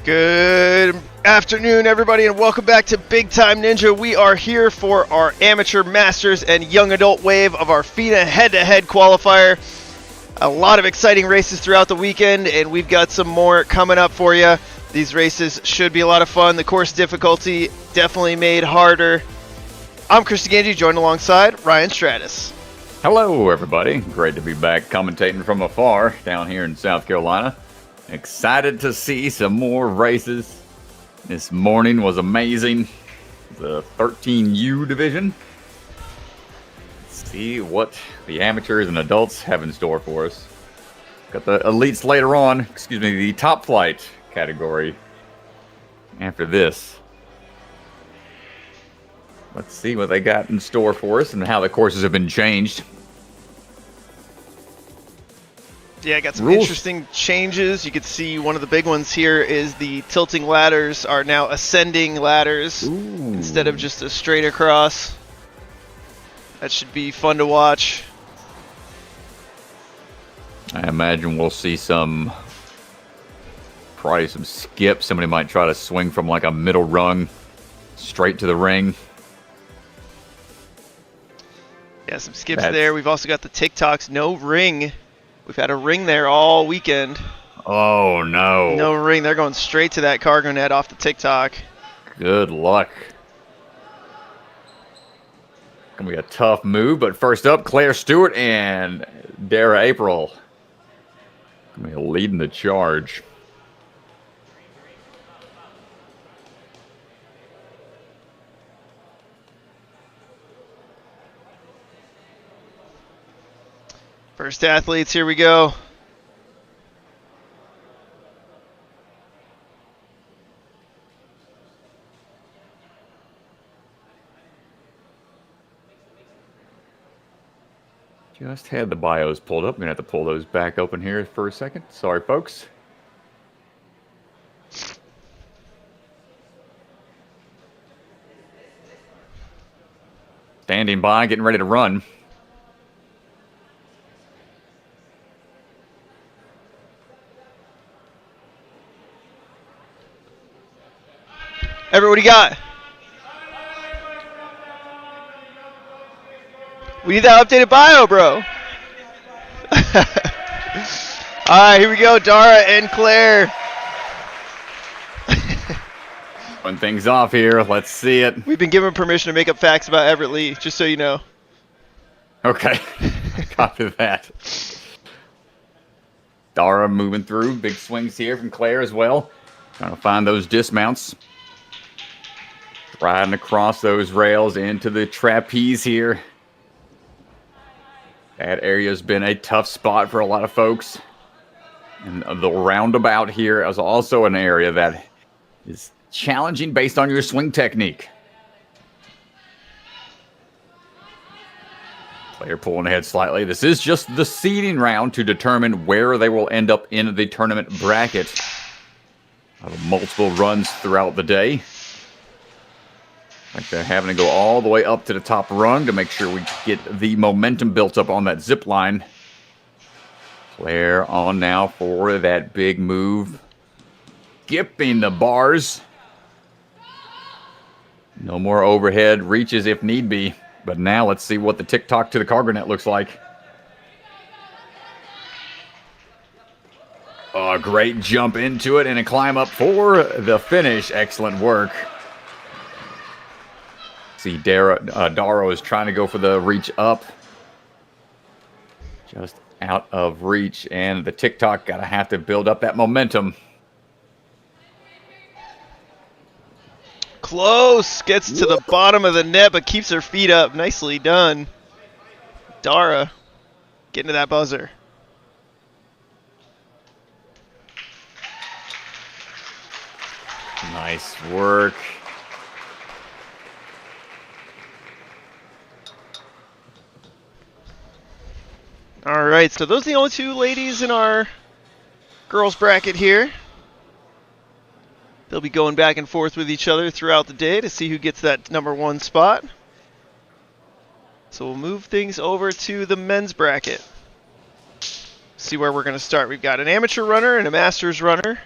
Good afternoon, everybody, and welcome back to Big Time Ninja. We are here for our amateur, masters, and young adult wave of our FINA head-to-head qualifier. A lot of exciting races throughout the weekend, and we've got some more coming up for you. These races should be a lot of fun. The course difficulty definitely made harder. I'm Chris Ganji, joined alongside Ryan Stratus. Hello, everybody. Great to be back commentating from afar down here in South Carolina. Excited to see some more races. This morning was amazing. The 13U division. Let's see what the amateurs and adults have in store for us. Got the elites later on. The top flight category after this. Let's see what they got in store for us and how the courses have been changed. Yeah, I got some interesting changes. You can see one of the big ones here is the tilting ladders are now ascending ladders instead of just a straight across. That should be fun to watch. I imagine we'll see probably some skips. Somebody might try to swing from like a middle rung straight to the ring. Yeah, some skips there. We've also got the TikToks, no ring. We've had a ring there all weekend. Oh, no. No ring. They're going straight to that cargo net off the TikTok. Good luck. Gonna be a tough move, but first up, Claire Stewart and Dara April. Gonna be leading the charge. First athletes, here we go. Just had the bios pulled up. I'm gonna have to pull those back open here for a second. Sorry, folks. Standing by, getting ready to run. Everybody got? We need that updated bio, bro. All right, here we go. Dara and Claire. Run things off here. Let's see it. We've been given permission to make up facts about Everett Lee, just so you know. Okay. Copy that. Dara moving through. Big swings here from Claire as well. Trying to find those dismounts. Riding across those rails into the trapeze here. That area's been a tough spot for a lot of folks. And the roundabout here is also an area that is challenging based on your swing technique. Player pulling ahead slightly. This is just the seeding round to determine where they will end up in the tournament bracket. Multiple runs throughout the day. Like they're having to go all the way up to the top rung to make sure we get the momentum built up on that zip line. Claire on now for that big move. Skipping the bars. No more overhead reaches if need be. But now let's see what the TikTok to the cargo net looks like. Oh, great jump into it and a climb up for the finish. Excellent work. See, Dara is trying to go for the reach up. Just out of reach. And the TikTok got to have to build up that momentum. Close. Gets to the bottom of the net, but keeps her feet up. Nicely done. Dara getting to that buzzer. Nice work. All right, so those are the only two ladies in our girls bracket here. They'll be going back and forth with each other throughout the day to see who gets that #1 spot. So we'll move things over to the men's bracket. See where we're going to start. We've got an amateur runner and a masters runner.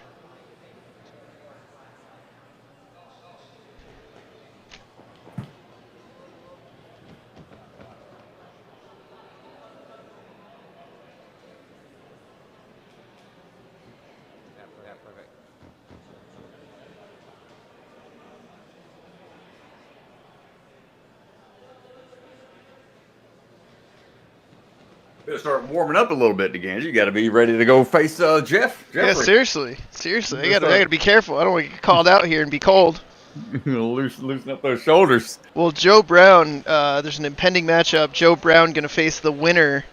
Gonna start warming up a little bit, DeGange. You got to be ready to go face Jeff. Yeah, Jeffrey. seriously. I gotta be careful. I don't want to get called out here and be cold. Loosen up those shoulders. Well, Joe Brown, there's an impending matchup. Joe Brown gonna face the winner.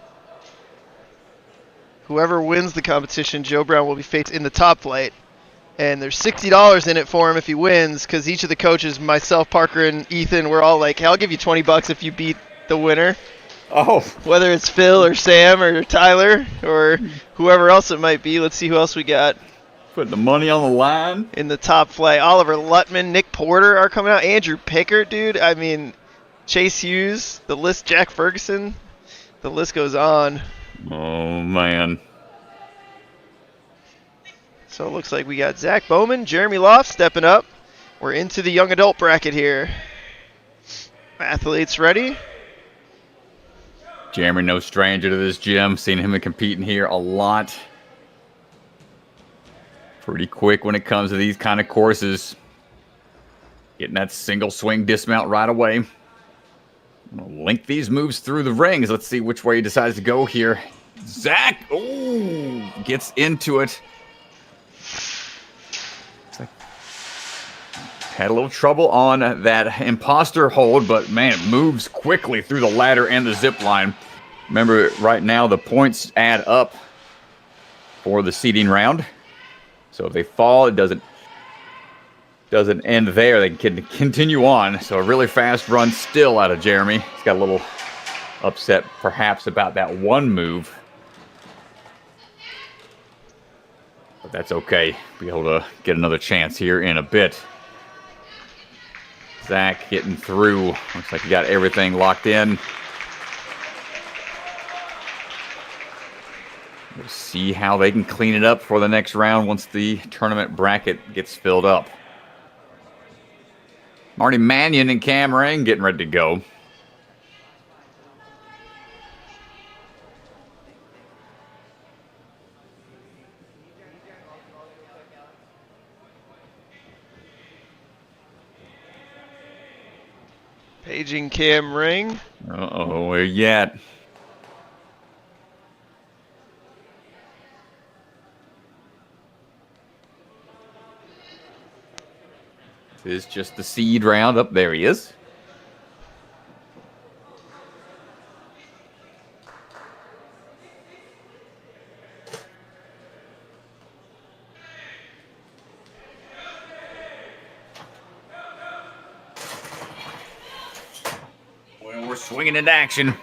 Whoever wins the competition, Joe Brown will be faced in the top flight. And there's $60 in it for him if he wins, because each of the coaches, myself, Parker, and Ethan, we're all like, hey, I'll give you $20 if you beat the winner. Oh. Whether it's Phil or Sam or Tyler or whoever else it might be. Let's see who else we got. Putting the money on the line. In the top flight, Oliver Lutman, Nick Porter are coming out. Andrew Pickert, dude. I mean, Chase Hughes, the list, Jack Ferguson. The list goes on. Oh, man. So it looks like we got Zach Bowman, Jeremy Loft stepping up. We're into the young adult bracket here. Athletes ready? Jeremy, no stranger to this gym. Seen him competing here a lot. Pretty quick when it comes to these kind of courses. Getting that single swing dismount right away. I'm gonna link these moves through the rings. Let's see which way he decides to go here. Zach, oh, gets into it. Had a little trouble on that imposter hold, but man, it moves quickly through the ladder and the zip line. Remember, right now the points add up for the seeding round. So if they fall, it doesn't end there. They can continue on. So a really fast run still out of Jeremy. He's got a little upset perhaps about that one move. But that's okay. Be able to get another chance here in a bit. Zach getting through. Looks like he got everything locked in. We'll see how they can clean it up for the next round once the tournament bracket gets filled up. Marty Mannion and Cam Ring getting ready to go. Paging Cam Ring. Uh-oh, where you at? This is just the seed round. Up there he is. Well, we're swinging into action.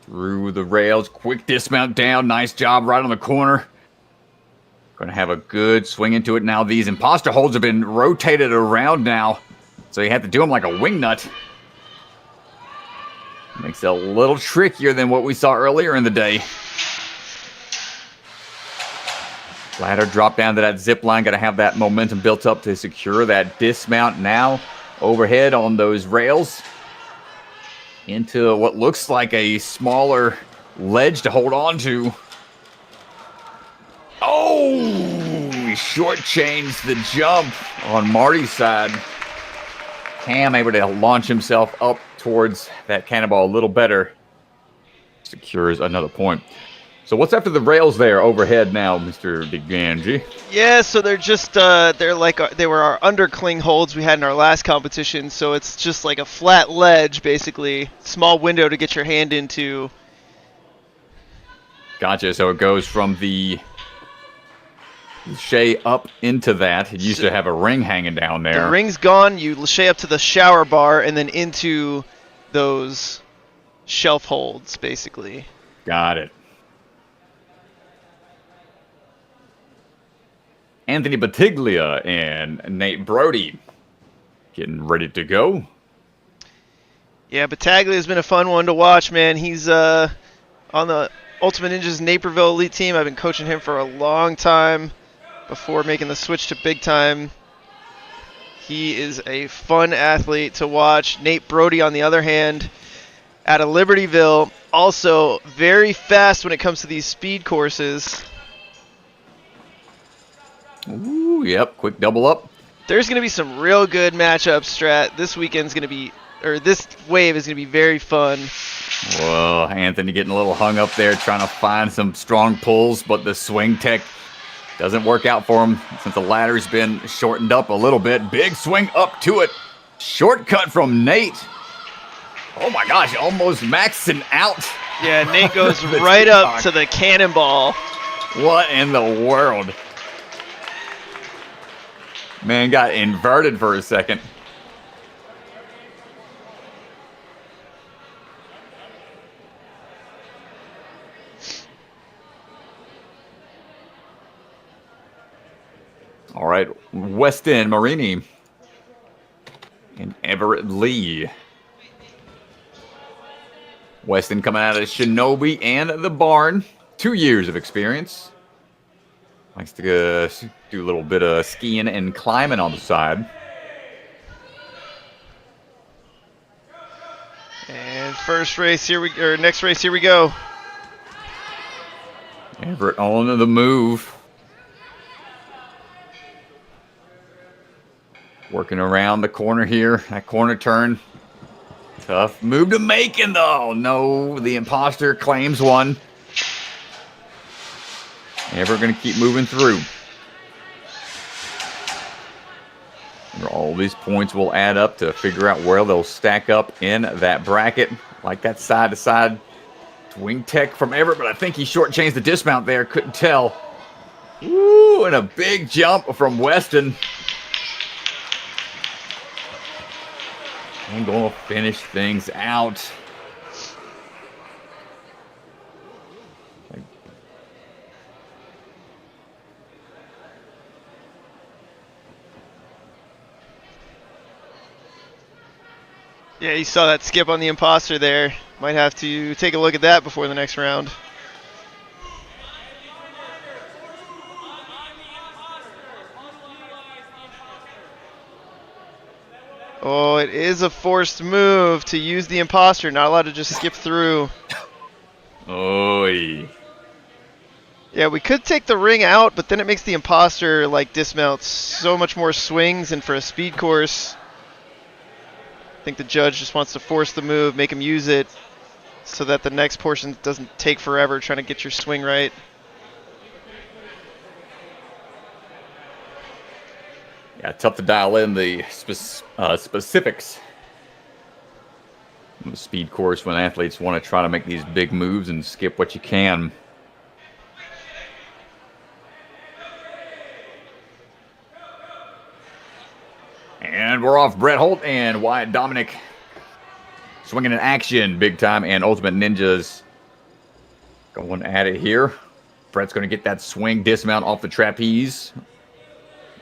Through the rails, quick dismount down. Nice job right on the corner. Going to have a good swing into it now. These imposter holds have been rotated around now. So you have to do them like a wing nut. Makes it a little trickier than what we saw earlier in the day. Ladder drop down to that zip line. Got to have that momentum built up to secure that dismount now. Overhead on those rails. Into what looks like a smaller ledge to hold on to. Oh, he shortchanged the jump on Marty's side. Cam able to launch himself up towards that cannonball a little better. Secures another point. So what's after the rails there overhead now, Mr. DeGange? Yeah, so they're just they were our undercling holds we had in our last competition. So it's just like a flat ledge, basically, small window to get your hand into. Gotcha. So it goes from the Shea up into that. It used to have a ring hanging down there. The ring's gone. You Shea up to the shower bar and then into those shelf holds, basically. Got it. Anthony Batiglia and Nate Brody getting ready to go. Yeah, Battaglia has been a fun one to watch, man. He's on the Ultimate Ninjas Naperville Elite team. I've been coaching him for a long time before making the switch to big time. He is a fun athlete to watch. Nate Brody, on the other hand, out of Libertyville, also very fast when it comes to these speed courses. Ooh, yep, quick double up. There's going to be some real good matchups, Strat. This weekend's going to be, or this wave is going to be very fun. Whoa, Anthony getting a little hung up there, trying to find some strong pulls, but the swing tech doesn't work out for him since the ladder's been shortened up a little bit. Big swing up to it. Shortcut from Nate. Oh my gosh, almost maxing out. Yeah, Nate goes right up to the cannonball. What in the world? Man got inverted for a second. All right, Weston Marini and Everett Lee. Weston coming out of Shinobi and the Barn. 2 years of experience. Likes to do a little bit of skiing and climbing on the side. And next race here we go. Everett on the move. Working around the corner here. That corner turn. Tough move to Macon, though. No, the imposter claims one. Everett going to keep moving through. All these points will add up to figure out where they'll stack up in that bracket. Like that side-to-side swing tech from Everett, but I think he shortchanged the dismount there. Couldn't tell. Ooh, and a big jump from Weston. And going to finish things out. Yeah, you saw that skip on the imposter there. Might have to take a look at that before the next round. Oh, it is a forced move to use the imposter. Not allowed to just skip through. Oy. Yeah, we could take the ring out, but then it makes the imposter like dismount so much more swings, and for a speed course, I think the judge just wants to force the move, make him use it, so that the next portion doesn't take forever trying to get your swing right. Yeah, tough to dial in the specifics. The speed course when athletes want to try to make these big moves and skip what you can. And we're off. Brett Holt and Wyatt Dominic swinging in action big time, and Ultimate Ninjas going at it here. Brett's going to get that swing dismount off the trapeze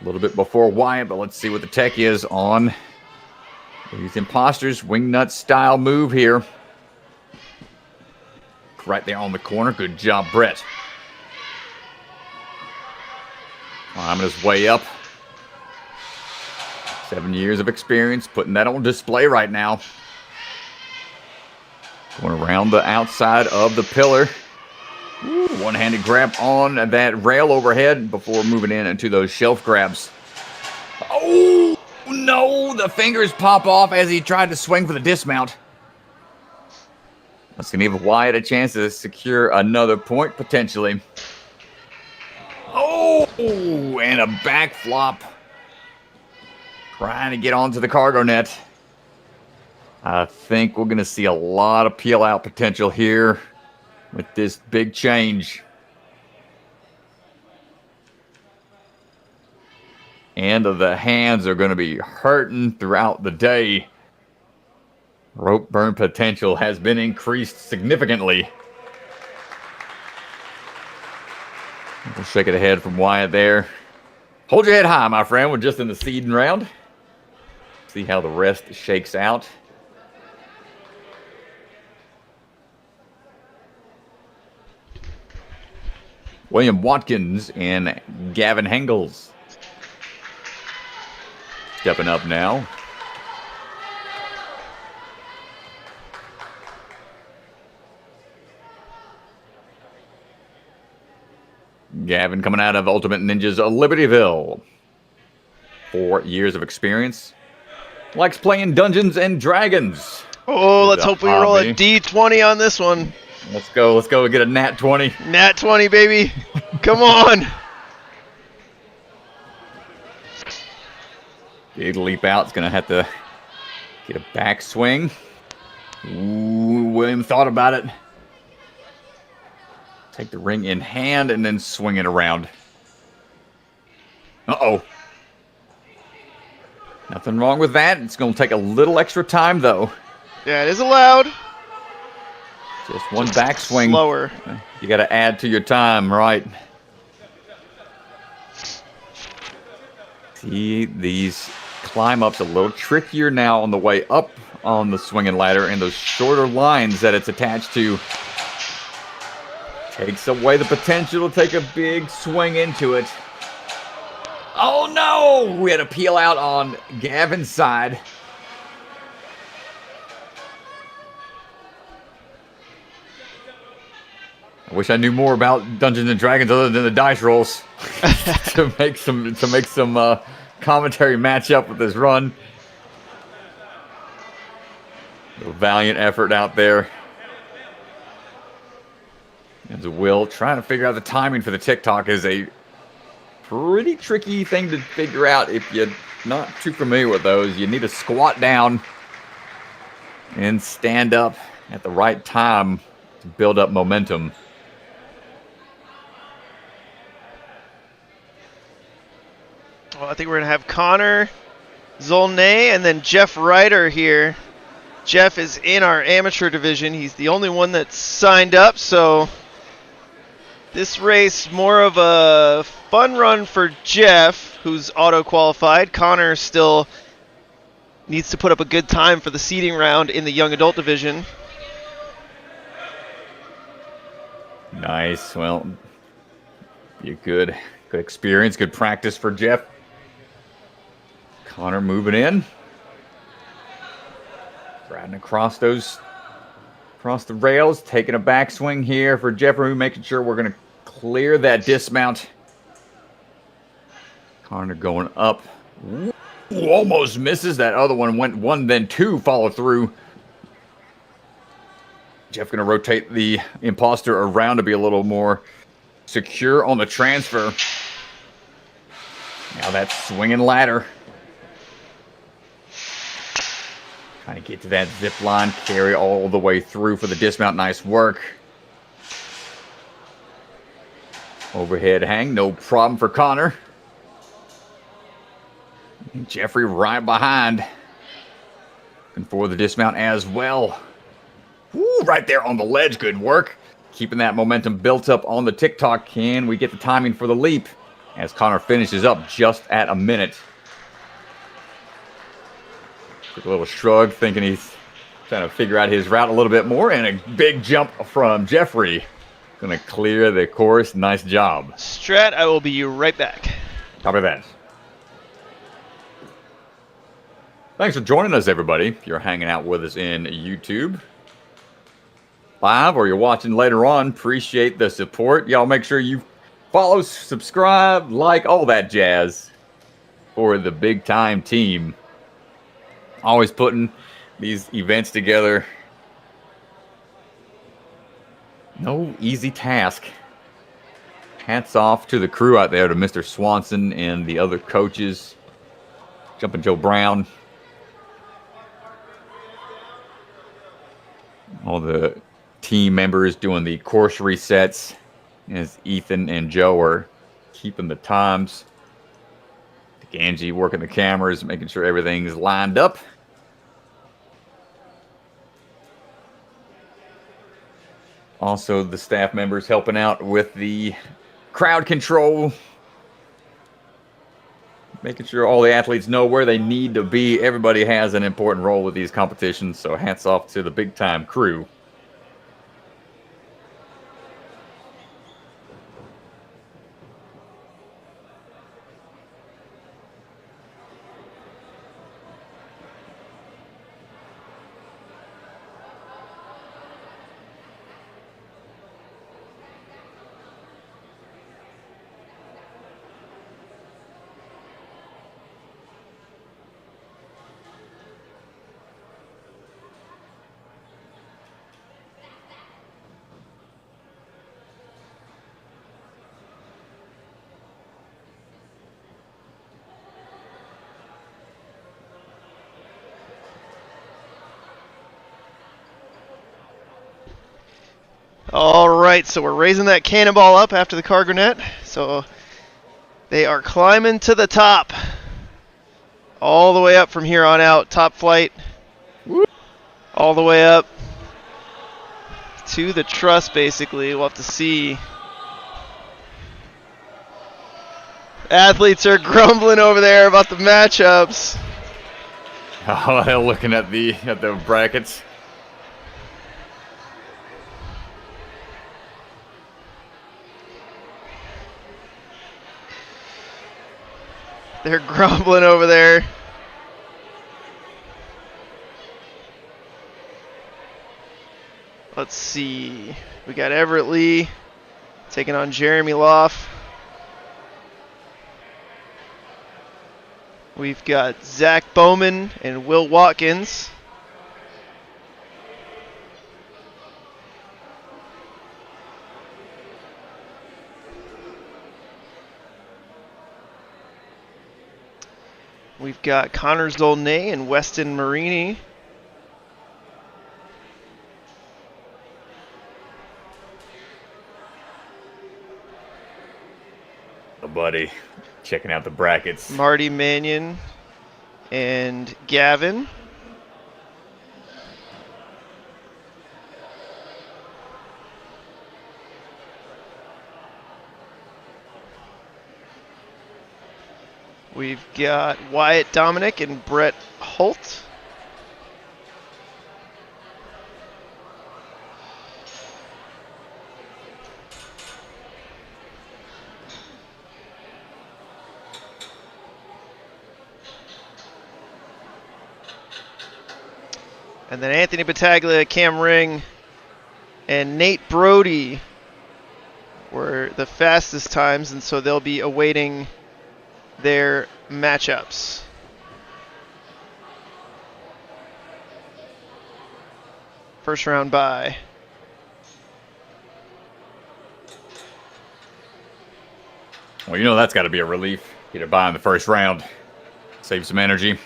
a little bit before Wyatt, but let's see what the tech is on these imposters. Wingnut style move here. Right there on the corner. Good job, Brett. Climbing his way up. 7 years of experience, putting that on display right now. Going around the outside of the pillar. Ooh, one-handed grab on that rail overhead before moving in into those shelf grabs. Oh, no! The fingers pop off as he tried to swing for the dismount. That's going to give Wyatt a chance to secure another point, potentially. Oh, and a back flop. Trying to get onto the cargo net. I think we're going to see a lot of peel-out potential here with this big change. And the hands are going to be hurting throughout the day. Rope burn potential has been increased significantly. We'll shake it ahead from Wyatt there. Hold your head high, my friend. We're just in the seeding round. See how the rest shakes out. William Watkins and Gavin Hengels stepping up now. Gavin coming out of Ultimate Ninjas of Libertyville. 4 years of experience. likes playing Dungeons and Dragons. Oh, let's It's a hope we roll a hobby. D20 on this one. Let's go and get a nat 20. Nat 20, baby. Come on. Big leap out. It's going to have to get a backswing. Ooh, William thought about it. Take the ring in hand and then swing it around. Uh-oh. Nothing wrong with that. It's going to take a little extra time, though. Yeah, it is allowed. Just one backswing. Slower. You got to add to your time, right? See, these climb-ups a little trickier now on the way up on the swinging ladder, and those shorter lines that it's attached to takes away the potential to take a big swing into it. Oh no! We had to peel out on Gavin's side. I wish I knew more about Dungeons and Dragons other than the dice rolls to make some commentary match up with this run. A valiant effort out there. As Will trying to figure out the timing for the TikTok is a pretty tricky thing to figure out if you're not too familiar with those. You need to squat down and stand up at the right time to build up momentum. Well, I think we're going to have Connor Zolnay and then Jeff Ryder here. Jeff is in our amateur division. He's the only one that's signed up, so this race more of a fun run for Jeff, who's auto-qualified. Connor still needs to put up a good time for the seeding round in the young adult division. Nice. Well, be a good experience, good practice for Jeff. Connor moving in. Riding across the rails, taking a backswing here for Jeffrey, making sure we're going to clear that dismount. Connor going up. Ooh, almost misses. That other one went one, then two, follow through. Jeff going to rotate the imposter around to be a little more secure on the transfer. Now that's swinging ladder. Trying to get to that zip line, carry all the way through for the dismount. Nice work. Overhead hang, no problem for Connor. And Jeffrey right behind. Looking for the dismount as well. Woo, right there on the ledge, good work. Keeping that momentum built up on the TikTok. Can we get the timing for the leap? As Connor finishes up just at a minute. Quick little shrug, thinking he's trying to figure out his route a little bit more, and a big jump from Jeffrey. Gonna clear the course. Nice job. Strat, I will be right back. Copy that. Thanks for joining us, everybody. If you're hanging out with us in YouTube live or you're watching later on, appreciate the support. Y'all make sure you follow, subscribe, like, all that jazz for the big time team. Always putting these events together. No easy task. Hats off to the crew out there, to Mr. Swanson and the other coaches. Jumpin' Joe Brown. All the team members doing the course resets as Ethan and Joe are keeping the times. Angie working the cameras, making sure everything's lined up. Also, the staff members helping out with the crowd control. Making sure all the athletes know where they need to be. Everybody has an important role with these competitions, so hats off to the big time crew. All right, so we're raising that cannonball up after the cargo net. So they are climbing to the top. All the way up from here on out, top flight. Woo. All the way up to the truss, basically. We'll have to see. Athletes are grumbling over there about the matchups. Oh, they're looking at the brackets. They're grumbling over there. Let's see. We got Everett Lee taking on Jeremy Loff. We've got Zach Bowman and Will Watkins. We've got Connor Zolnay and Weston Marini. Oh, buddy, checking out the brackets. Marty Mannion and Gavin. We've got Wyatt Dominic and Brett Holt. And then Anthony Battaglia, Cam Ring, and Nate Brody were the fastest times, and so they'll be awaiting their matchups. First round bye. Well, you know that's got to be a relief. Get a bye in the first round. Save some energy.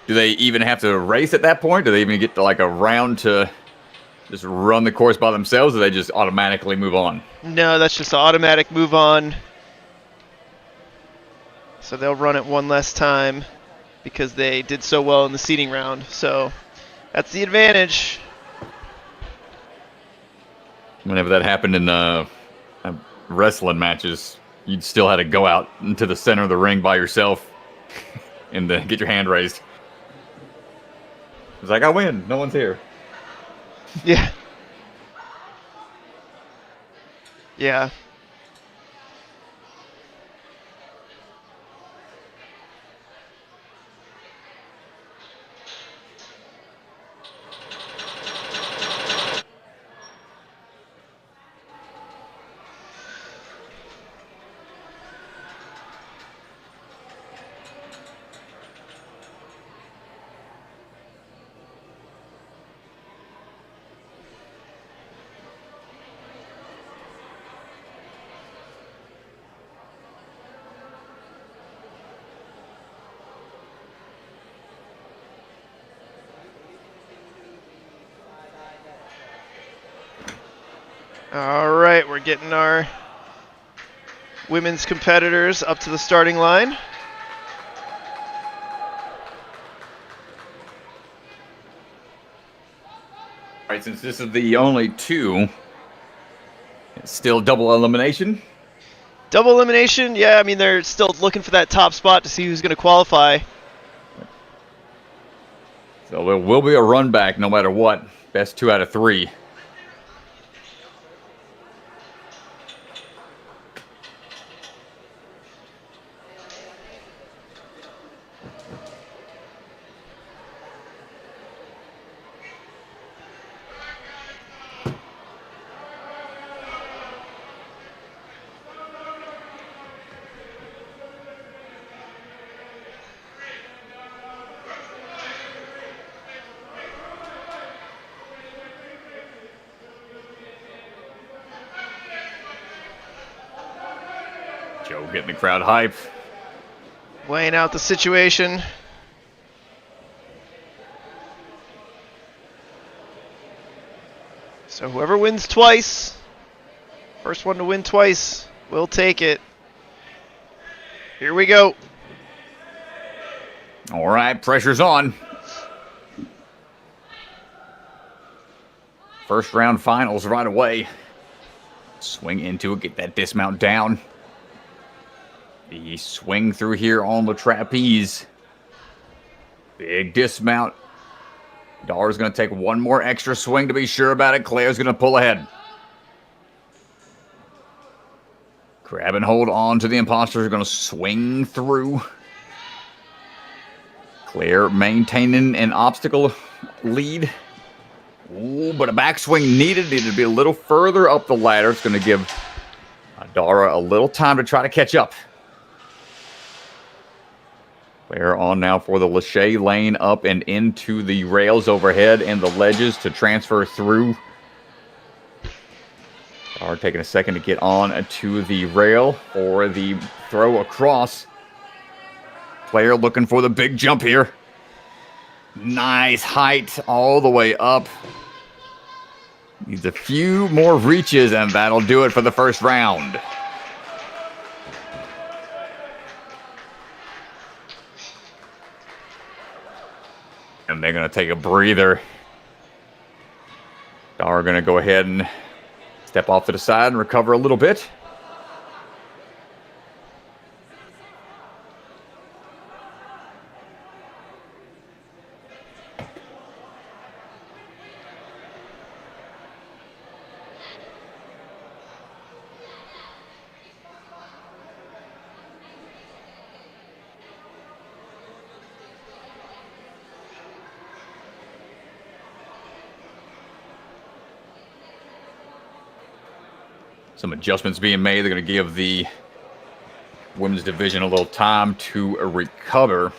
Do they even have to race at that point? Do they even get to like a round to just run the course by themselves, or they just automatically move on? No, that's just an automatic move on. So they'll run it one less time because they did so well in the seeding round. So that's the advantage. Whenever that happened in wrestling matches, you'd still had to go out into the center of the ring by yourself and get your hand raised. It's like, I win. No one's here. Yeah. Yeah. All right, we're getting our women's competitors up to the starting line. All right, since this is the only two, it's still double elimination. Double elimination, yeah, I mean, they're still looking for that top spot to see who's going to qualify. So there will be a run back no matter what. Best 2 out of 3. Joe getting the crowd hype. Weighing out the situation. So whoever wins twice, first one to win twice, will take it. Here we go. All right, pressure's on. First round finals right away. Swing into it, get that dismount down. The swing through here on the trapeze. Big dismount. Dollar's going to take one more extra swing to be sure about it. Claire's going to pull ahead. Grab and hold on to the imposters. Going to swing through. Claire maintaining an obstacle lead. Ooh, but a backswing needed. Needed to be a little further up the ladder. It's going to give Dara a little time to try to catch up. Claire on now for the Lachey lane up and into the rails overhead and the ledges to transfer through. Dara taking a second to get on to the rail for the throw across. Claire looking for the big jump here. Nice height all the way up. Needs a few more reaches, and that'll do it for the first round. And they're going to take a breather. Dara going to go ahead and step off to the side and recover a little bit. Some adjustments being made. They're going to give the women's division a little time to recover.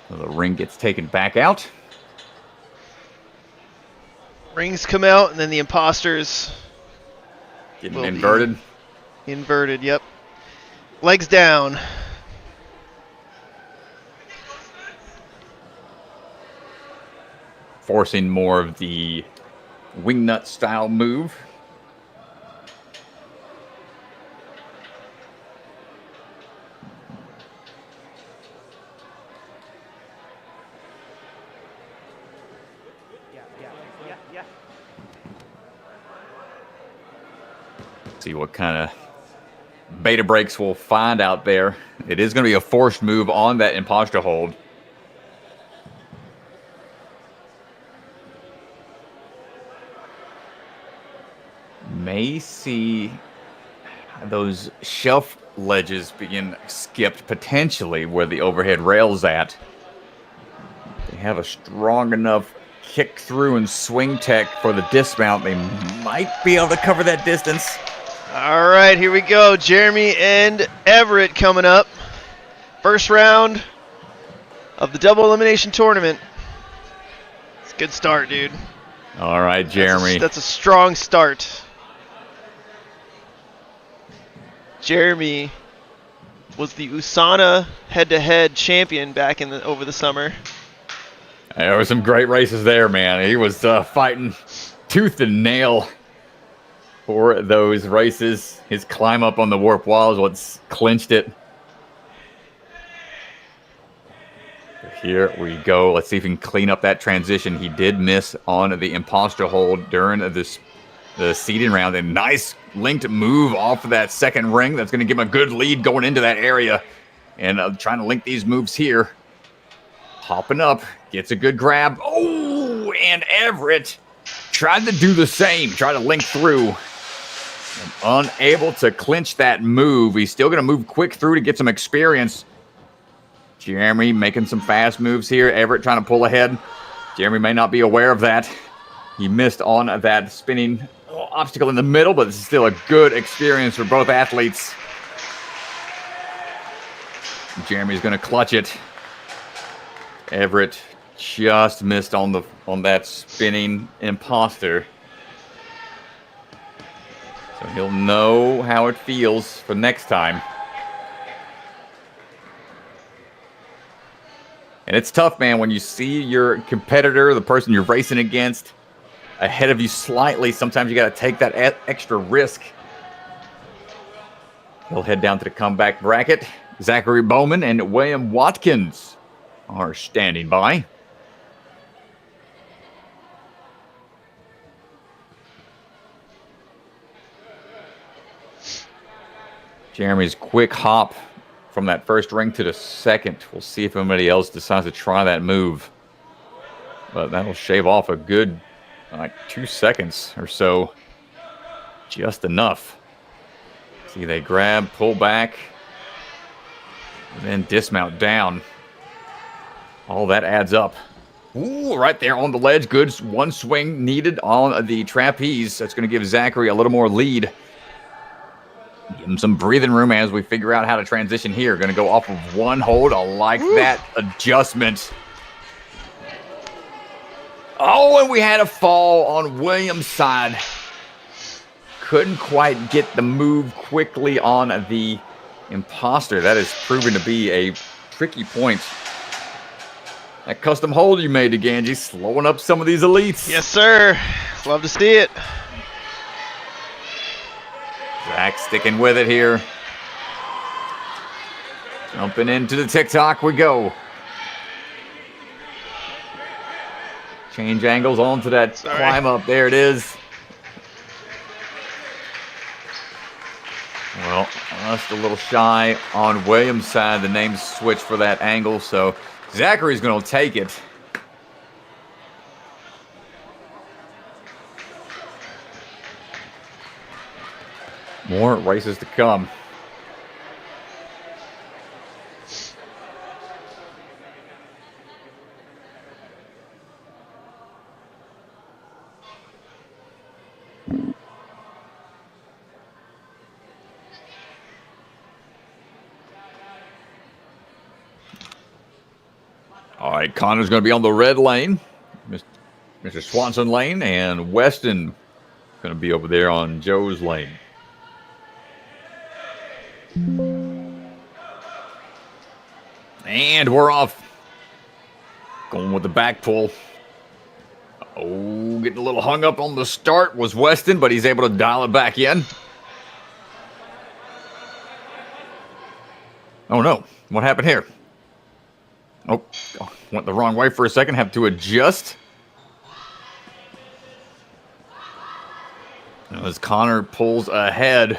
So the ring gets taken back out. Rings come out, and then the imposters Getting inverted. Inverted, yep. Legs down. Forcing more of the wingnut style move. Yeah. See what kind of beta breaks we'll find out there. It is going to be a forced move on that imposter hold. May see those shelf ledges being skipped potentially where the overhead rail's at. They have a strong enough kick through and swing tech for the dismount. They might be able to cover that distance. All right, here we go. Jeremy and Everett coming up. First round of the double elimination tournament. It's a good start, dude. All right, Jeremy. That's a strong start. Jeremy was the USANA head-to-head champion back in over the summer. There were some great races there, man. He was fighting tooth and nail for those races. His climb up on the warp wall is what's clinched it. Here we go. Let's see if he can clean up that transition. He did miss on the imposter hold during the seeding round. A nice linked move off of that second ring. That's going to give him a good lead going into that area. And trying to link these moves here. Hopping up. Gets a good grab. Oh, and Everett tried to do the same. Tried to link through. And unable to clinch that move. He's still going to move quick through to get some experience. Jeremy making some fast moves here. Everett trying to pull ahead. Jeremy may not be aware of that. He missed on that spinning obstacle in the middle, but this is still a good experience for both athletes. Jeremy's going to clutch it. Everett just missed on that spinning imposter. So he'll know how it feels for next time. And it's tough, man, when you see your competitor, the person you're racing against, ahead of you slightly. Sometimes you got to take that extra risk. He'll head down to the comeback bracket. Zachary Bowman and William Watkins are standing by. Jeremy's quick hop from that first ring to the second. We'll see if anybody else decides to try that move. But that'll shave off a good, like, 2 seconds or so. Just enough. See, they grab, pull back, and then dismount down. All that adds up. Ooh, right there on the ledge. Good one swing needed on the trapeze. That's going to give Zachary a little more lead. Give him some breathing room as we figure out how to transition here. Going to go off of one hold. I like that adjustment. Oh, and we had a fall on Williams' side. Couldn't quite get the move quickly on the imposter. That is proven to be a tricky point. That custom hold you made to Ganji, slowing up some of these elites. Yes, sir. Love to see it. Zach sticking with it here. Jumping into the TikTok we go. Change angles onto that climb up. There it is. Well, just a little shy on Williams' side. The name switched for that angle, so Zachary's going to take it. More races to come. All right, Connor's going to be on the red lane. Mr. Swanson lane, and Weston going to be over there on Joe's lane. And we're off. Going with the back pull. Oh, getting a little hung up on the start was Weston, but he's able to dial it back in. Oh, no. What happened here? Oh, went the wrong way for a second. Have to adjust. As Connor pulls ahead.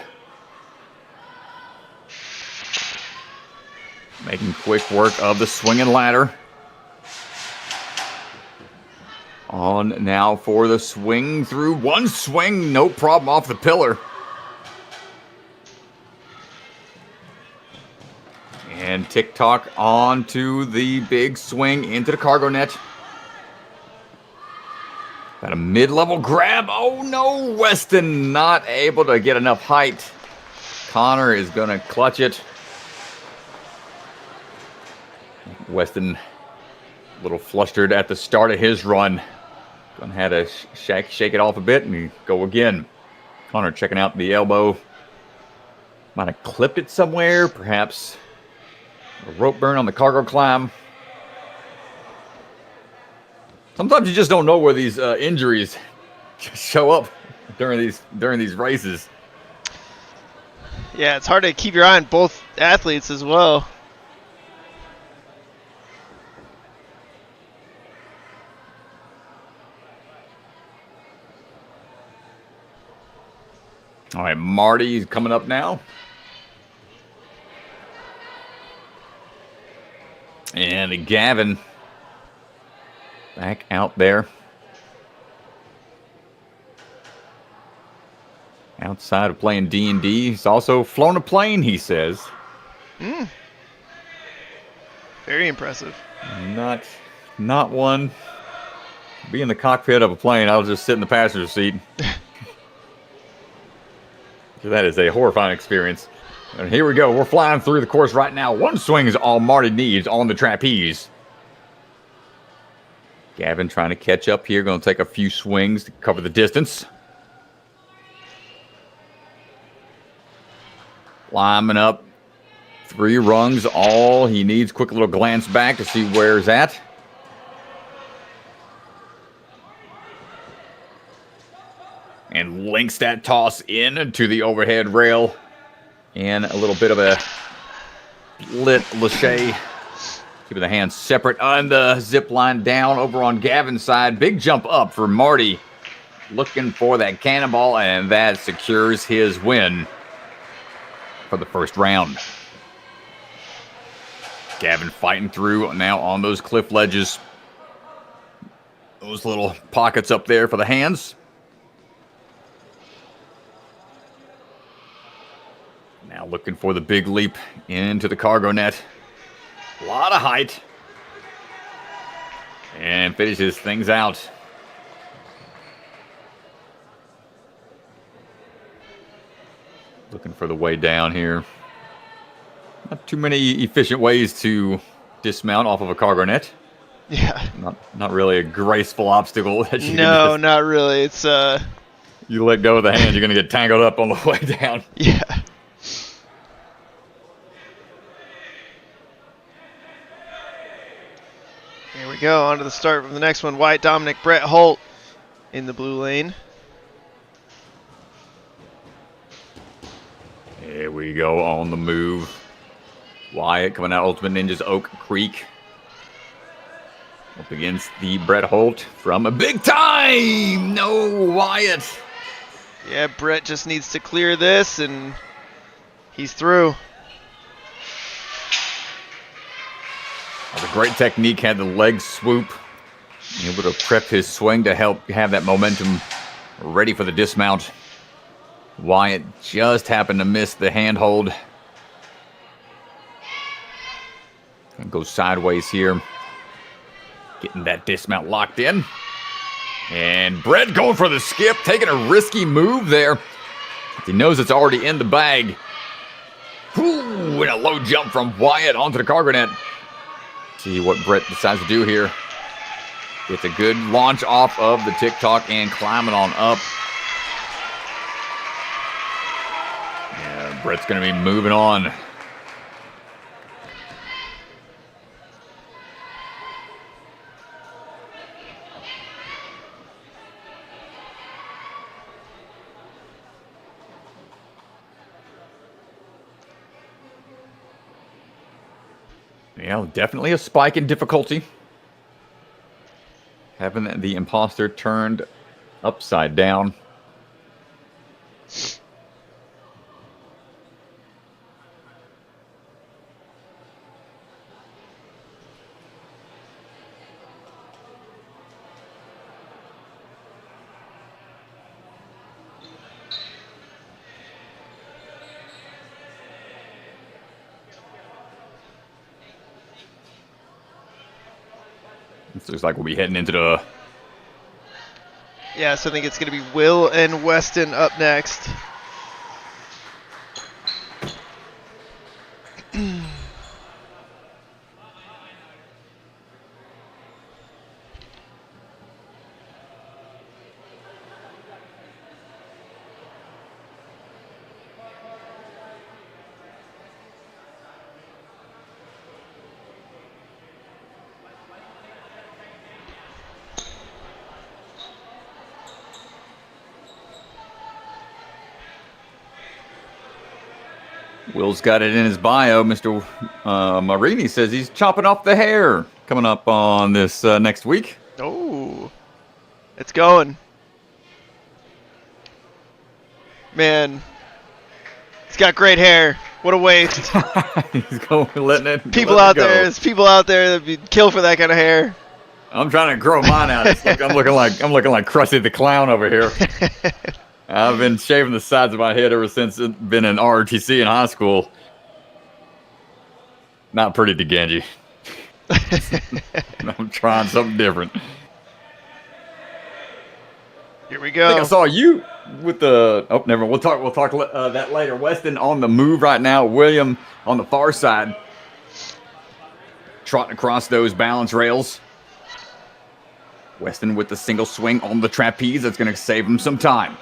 Making quick work of the swinging ladder. On now for the swing through. One swing, no problem off the pillar. And TikTok on to the big swing into the cargo net. Got a mid-level grab. Oh no, Weston not able to get enough height. Connor is going to clutch it. Weston a little flustered at the start of his run. Gonna have to shake it off a bit and go again. Connor checking out the elbow. Might have clipped it somewhere. Perhaps a rope burn on the cargo climb. Sometimes you just don't know where these injuries show up during these races. Yeah, it's hard to keep your eye on both athletes as well. All right, Marty's coming up now. And Gavin back out there. Outside of playing D&D. He's also flown a plane, he says. Very impressive. Not one. Be in the cockpit of a plane, I'll just sit in the passenger seat. That is a horrifying experience. And here we go. We're flying through the course right now. One swing is all Marty needs on the trapeze. Gavin trying to catch up here. Going to take a few swings to cover the distance. Climbing up 3 rungs, all he needs. Quick little glance back to see where it's at. And links that toss in to the overhead rail. And a little bit of a lit lache. Keeping the hands separate on the zip line down over on Gavin's side. Big jump up for Marty. Looking for that cannonball, and that secures his win for the first round. Gavin fighting through now on those cliff ledges. Those little pockets up there for the hands. Now looking for the big leap into the cargo net. A lot of height. And finishes things out. Looking for the way down here. Not too many efficient ways to dismount off of a cargo net. Yeah. Not really a graceful obstacle. That you No, not really. It's You let go of the hand, you're going to get tangled up on the way down. Yeah. Here we go, on to the start of the next one. Wyatt Dominic, Brett Holt in the blue lane. Here we go on the move. Wyatt coming out Ultimate Ninjas Oak Creek. Up against the Brett Holt from a big time. No, Wyatt. Yeah, Brett just needs to clear this, and he's through. That was a great technique, had the leg swoop. Able to prep his swing to help have that momentum ready for the dismount. Wyatt just happened to miss the handhold. And goes sideways here. Getting that dismount locked in. And Brett going for the skip, taking a risky move there. He knows it's already in the bag. Ooh, and a low jump from Wyatt onto the cargo net. See what Brett decides to do here. It's a good launch off of the TikTok and climbing on up. Yeah, Brett's going to be moving on. Yeah, definitely a spike in difficulty. Having the imposter turned upside down. This looks like we'll be heading into the... Yeah, so I think it's going to be Will and Weston up next. Will's got it in his bio. Mr. Marini says he's chopping off the hair coming up on this next week. Oh, it's going. Man, he's got great hair. What a waste. He's going, letting it. There's people out there that'd be kill for that kind of hair. I'm trying to grow mine out. It's like I'm looking like Krusty the Clown over here. I've been shaving the sides of my head ever since it's been in ROTC in high school. Not pretty to Genji. I'm trying something different. Here we go. I think I saw you with the... Oh, never mind. We'll talk that later. Weston on the move right now. William on the far side. Trotting across those balance rails. Weston with the single swing on the trapeze. That's going to save him some time.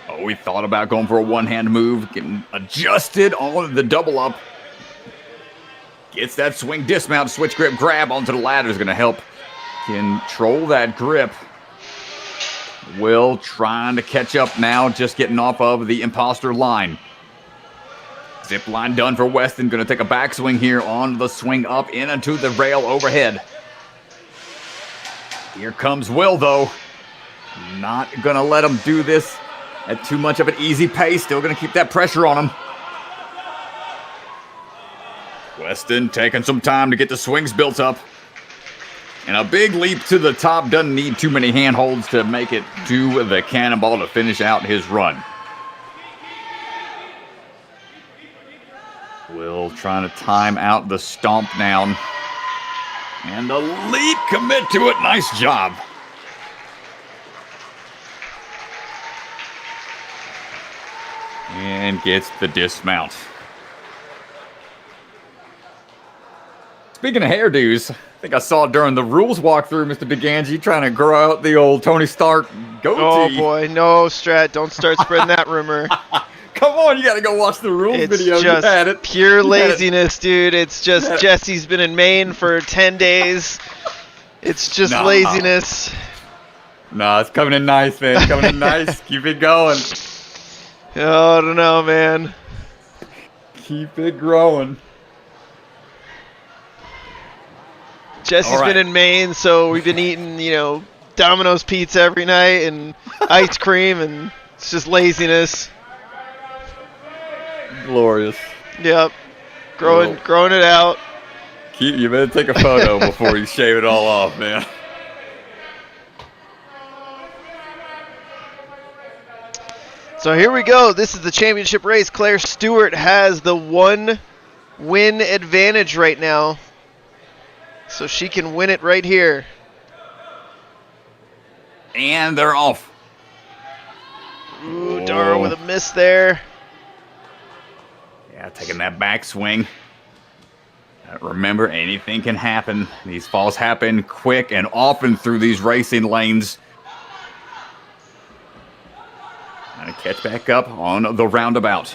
Oh, he thought about going for a one-hand move, getting adjusted on the double up. Gets that swing dismount, switch grip, grab onto the ladder is going to help control that grip. Will trying to catch up now, just getting off of the imposter line. Zip line done for Weston. Going to take a backswing here on the swing up in into the rail overhead. Here comes Will, though. Not going to let him do this at too much of an easy pace. Still going to keep that pressure on him. Weston taking some time to get the swings built up. And a big leap to the top. Doesn't need too many handholds to make it to the cannonball to finish out his run. Will trying to time out the stomp down. And the leap, commit to it. Nice job. And gets the dismount. Speaking of hairdos, I think I saw during the rules walkthrough, Mr. DeGangi trying to grow out the old Tony Stark goatee. Oh boy, no, Strat, don't start spreading that rumor. Come on, you got to go watch the rules video. It's just pure laziness, dude. It's just Jesse's been in Maine for 10 days. It's just laziness. Nah, it's coming in nice, man. Coming in nice. Keep it going. Oh, I don't know, man. Keep it growing. Jesse's been in Maine, so we've been eating, Domino's pizza every night and ice cream, and it's just laziness. Glorious. Yep. Growing it out. You better take a photo before you shave it all off, man. So here we go. This is the championship race. Claire Stewart has the 1-win advantage right now. So she can win it right here. And they're off. Ooh, Dara with a miss there. Yeah, taking that backswing. Remember, anything can happen. These falls happen quick and often through these racing lanes. Trying to catch back up on the roundabout.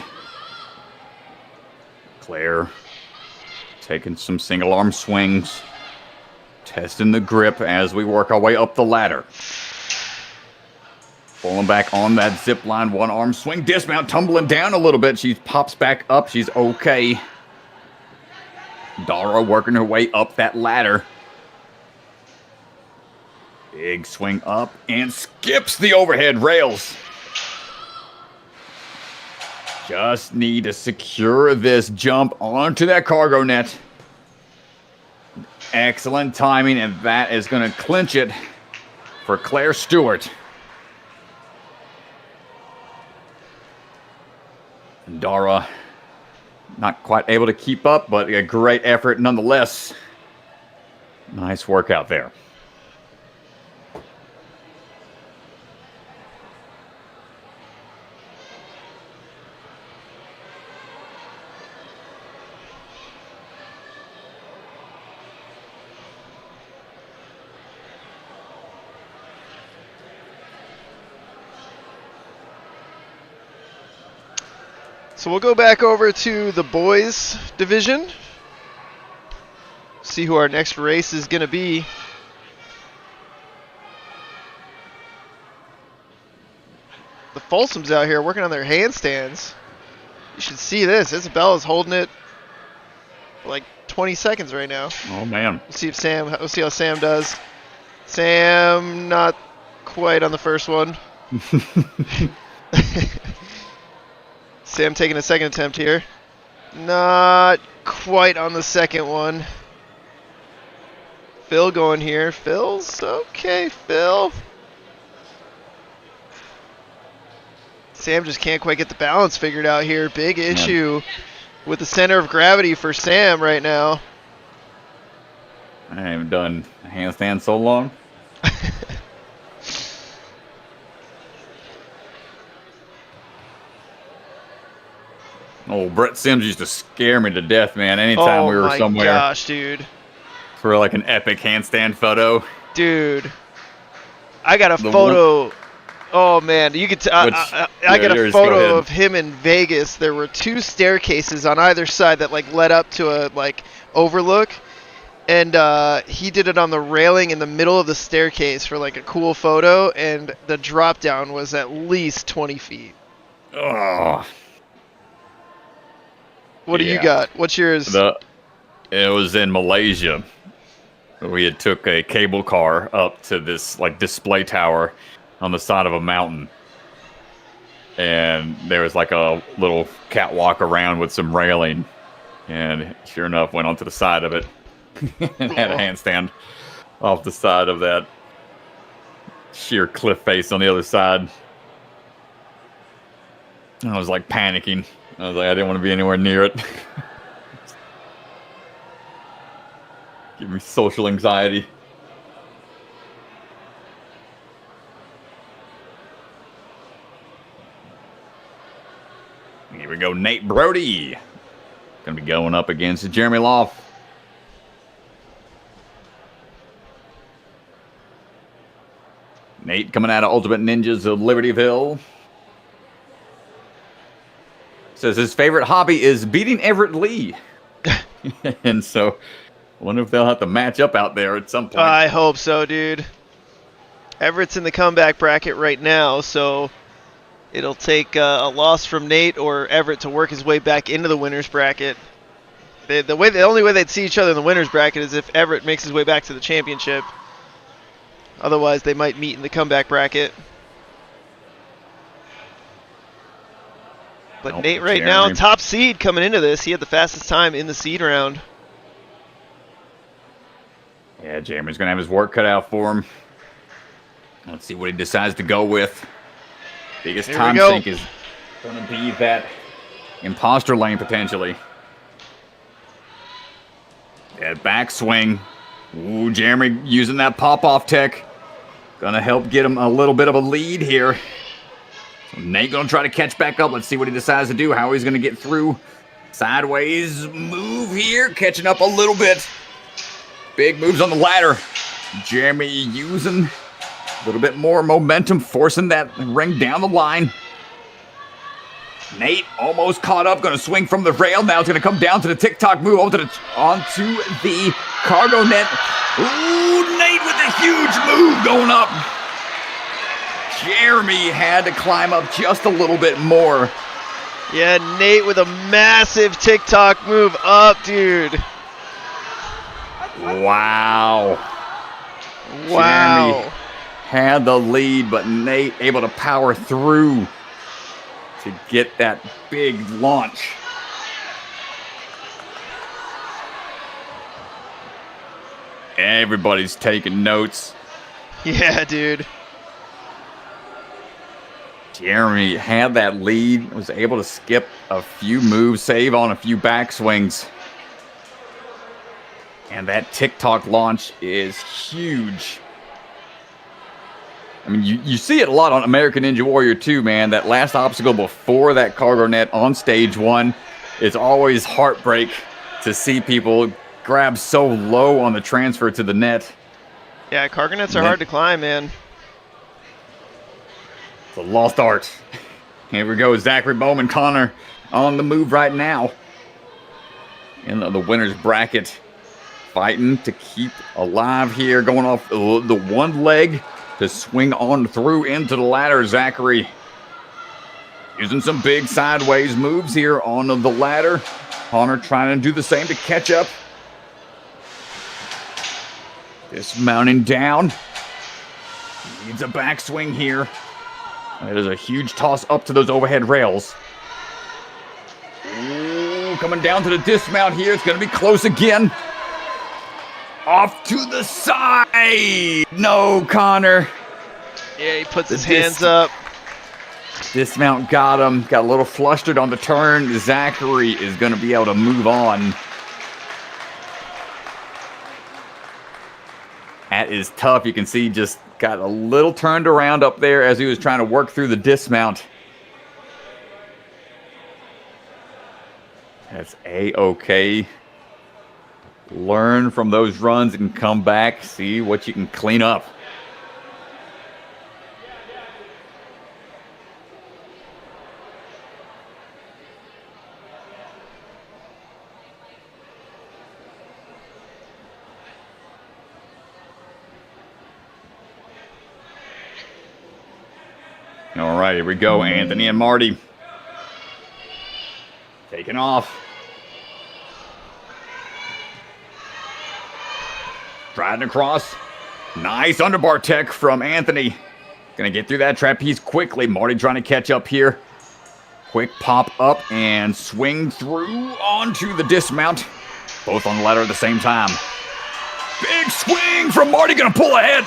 Claire taking some single arm swings. Testing the grip as we work our way up the ladder. Pulling back on that zip line, one arm swing, dismount, tumbling down a little bit. She pops back up. She's okay. Dara working her way up that ladder. Big swing up and skips the overhead rails. Just need to secure this jump onto that cargo net. Excellent timing, and that is going to clinch it for Claire Stewart. Dara not quite able to keep up, but a great effort nonetheless. Nice work out there. So we'll go back over to the boys division. See who our next race is going to be. The Folsoms out here working on their handstands. You should see this. Isabella's holding it for like 20 seconds right now. Oh man. We'll see how Sam does. Sam not quite on the first one. Sam taking a second attempt here. Not quite on the second one. Phil going here. Phil's okay, Phil. Sam just can't quite get the balance figured out here. Big issue with the center of gravity for Sam right now. I haven't done a handstand so long. Oh, Brett Sims used to scare me to death, man. Anytime we were somewhere. Oh my gosh, dude. For like an epic handstand photo. Dude. I got a photo Oh man, you could. I got a photo of him in Vegas. There were 2 staircases on either side that like led up to a like overlook, and he did it on the railing in the middle of the staircase for like a cool photo. And the drop down was at least 20 feet. Oh. What do you got? What's yours? It was in Malaysia. We had took a cable car up to this like display tower on the side of a mountain, and there was like a little catwalk around with some railing, and sure enough went onto the side of it and had a handstand off the side of that sheer cliff face on the other side. I was like panicking. I was like, I didn't want to be anywhere near it. Give me social anxiety. Here we go, Nate Brody. Gonna be going up against Jeremy Loff. Nate coming out of Ultimate Ninjas of Libertyville. Says his favorite hobby is beating Everett Lee. And so, I wonder if they'll have to match up out there at some point. I hope so, dude. Everett's in the comeback bracket right now, so it'll take a loss from Nate or Everett to work his way back into the winner's bracket. The only way they'd see each other in the winner's bracket is if Everett makes his way back to the championship. Otherwise, they might meet in the comeback bracket. But Nate right now, top seed coming into this. He had the fastest time in the seed round. Yeah, Jeremy's going to have his work cut out for him. Let's see what he decides to go with. Biggest time sink is going to be that imposter lane, potentially. That backswing. Ooh, Jeremy using that pop-off tech. Going to help get him a little bit of a lead here. So Nate going to try to catch back up. Let's see what he decides to do, how he's going to get through. Sideways move here, catching up a little bit. Big moves on the ladder. Jeremy using a little bit more momentum, forcing that ring down the line. Nate almost caught up, going to swing from the rail. Now it's going to come down to the TikTok move, onto the cargo net. Ooh, Nate with a huge move going up. Jeremy had to climb up just a little bit more. Yeah, Nate with a massive TikTok move up, dude. Wow. Jeremy had the lead, but Nate able to power through to get that big launch. Everybody's taking notes. Yeah, dude. Jeremy had that lead, was able to skip a few moves, save on a few backswings. And that TikTok launch is huge. I mean, you see it a lot on American Ninja Warrior 2, man. That last obstacle before that cargo net on stage 1. It's always heartbreak to see people grab so low on the transfer to the net. Yeah, cargo nets are hard to climb, man. It's a lost art. Here we go, Zachary Bowman Connor on the move right now. In the winner's bracket. Fighting to keep alive here. Going off the one leg to swing on through into the ladder. Zachary using some big sideways moves here on the ladder. Connor trying to do the same to catch up. Dismounting down. Needs a backswing here. It is a huge toss up to those overhead rails. Ooh, coming down to the dismount here. It's going to be close again. Off to the side. No, Connor. Yeah, he puts his hands up. Dismount got him. Got a little flustered on the turn. Zachary is going to be able to move on. That is tough. You can see just got a little turned around up there as he was trying to work through the dismount. That's A-okay. Learn from those runs and come back. See what you can clean up. All right, here we go. Anthony and Marty. Taking off. Driving across. Nice underbar tech from Anthony. Gonna get through that trapeze quickly. Marty trying to catch up here. Quick pop up and swing through onto the dismount. Both on the ladder at the same time. Big swing from Marty, gonna pull ahead.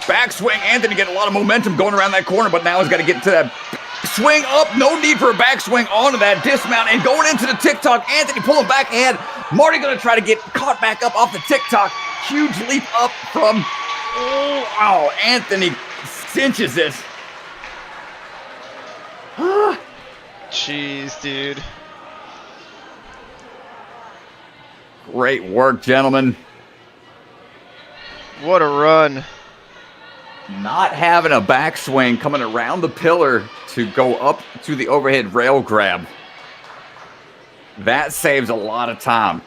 Backswing, Anthony getting a lot of momentum going around that corner, but now he's got to get to that swing up. No need for a backswing onto that dismount and going into the TikTok. Anthony pulling back ahead. Marty gonna try to get caught back up off the TikTok. Huge leap up from, oh, wow, Anthony cinches it. Jeez, dude. Great work, gentlemen. What a run. Not having a backswing coming around the pillar to go up to the overhead rail grab. That saves a lot of time.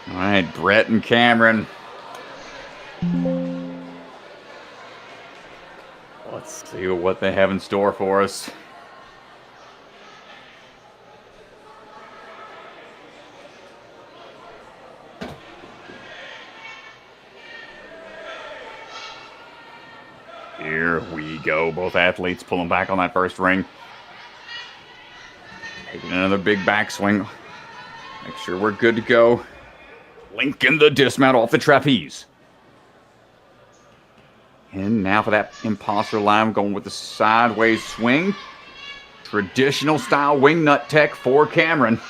All right, Brett and Cameron. Let's see what they have in store for us. Here we go. Both athletes pulling back on that first ring. Taking another big backswing. Make sure we're good to go. Linking the dismount off the trapeze. And now for that imposter line, going with the sideways swing. Traditional style wing nut tech for Cameron.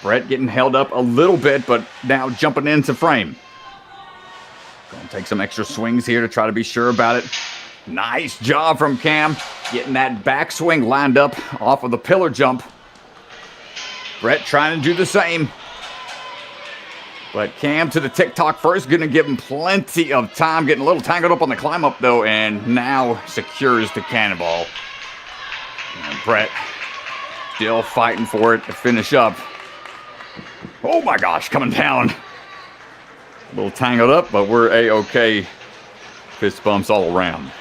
Brett getting held up a little bit, but now jumping into frame. Gonna take some extra swings here to try to be sure about it. Nice job from Cam, getting that backswing lined up off of the pillar jump. Brett trying to do the same. But Cam to the TikTok first, gonna give him plenty of time, getting a little tangled up on the climb up though, and now secures the cannonball. And Brett still fighting for it to finish up. Oh my gosh, coming down. A little tangled up, but we're A-okay. Fist bumps all around.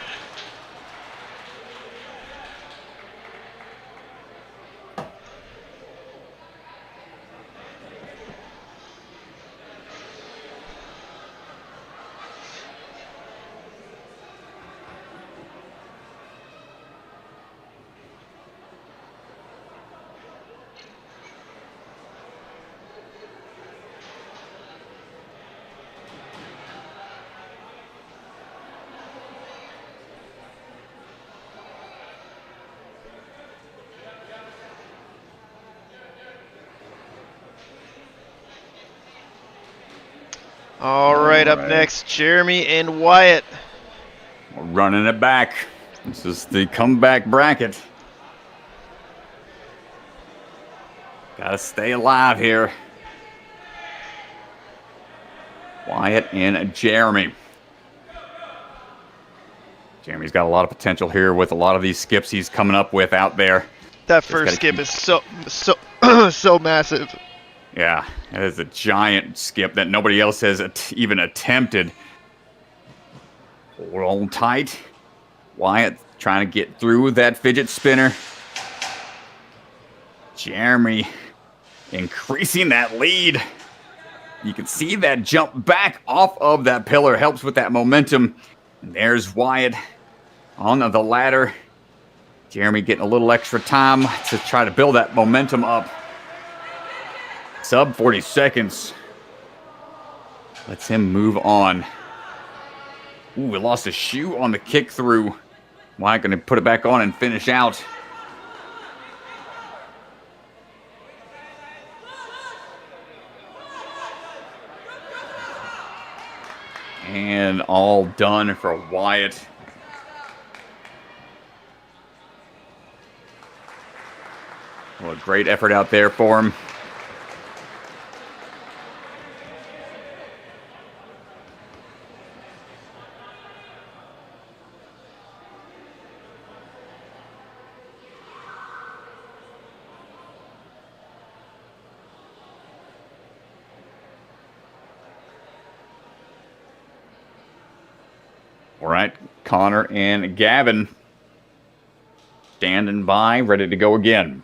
All right, up next, Jeremy and Wyatt. We're running it back. This is the comeback bracket. Gotta stay alive here. Wyatt and Jeremy. Jeremy's got a lot of potential here with a lot of these skips he's coming up with out there. That first skip is so massive. Yeah, it is a giant skip that nobody else has even attempted. Hold on tight. Wyatt trying to get through that fidget spinner. Jeremy increasing that lead. You can see that jump back off of that pillar helps with that momentum. And there's Wyatt on the ladder. Jeremy getting a little extra time to try to build that momentum up. Sub 40 seconds. Lets him move on. Ooh, we lost a shoe on the kick through. Wyatt gonna put it back on and finish out. And all done for Wyatt. Well, a great effort out there for him. All right, Connor and Gavin standing by, ready to go again.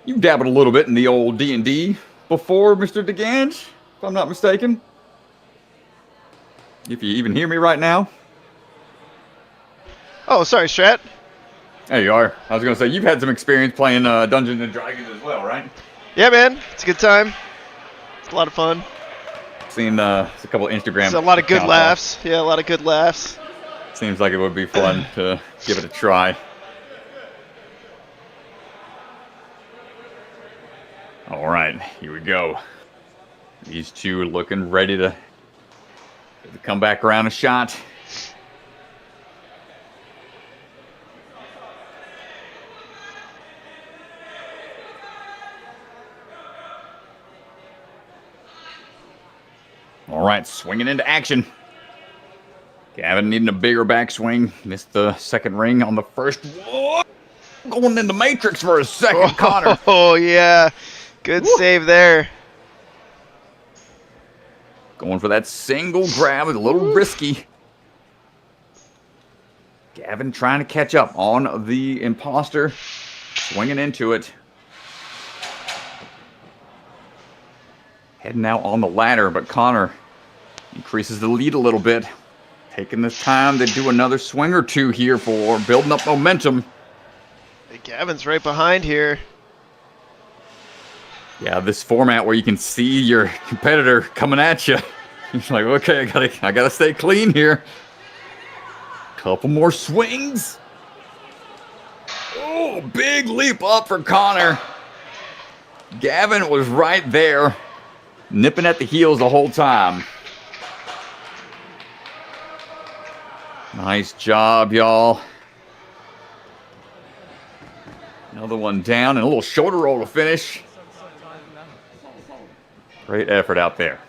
You've dabbled a little bit in the old D&D before, Mr. DeGange, if I'm not mistaken. If you even hear me right now. Oh, sorry, Strat. There you are. I was going to say, you've had some experience playing Dungeons & Dragons as well, right? Yeah, man. It's a good time. It's a lot of fun. Seen a couple of Instagram. It's a lot of good laughs. Yeah, a lot of good laughs. Seems like it would be fun to give it a try. All right, here we go. These two are looking ready to come back around a shot. All right, swinging into action. Gavin needing a bigger backswing. Missed the second ring on the first. Whoa! Going into Matrix for a second, Connor. Oh, yeah. Good save there. Going for that single grab, a little risky. Gavin trying to catch up on the imposter. Swinging into it. Heading out on the ladder, but Connor increases the lead a little bit. Taking this time to do another swing or two here for building up momentum. Hey, Gavin's right behind here. Yeah, this format where you can see your competitor coming at you. He's like, okay, I gotta stay clean here. Couple more swings. Oh, big leap up for Connor. Gavin was right there, nipping at the heels the whole time. Nice job, y'all. Another one down and a little shoulder roll to finish. Great effort out there.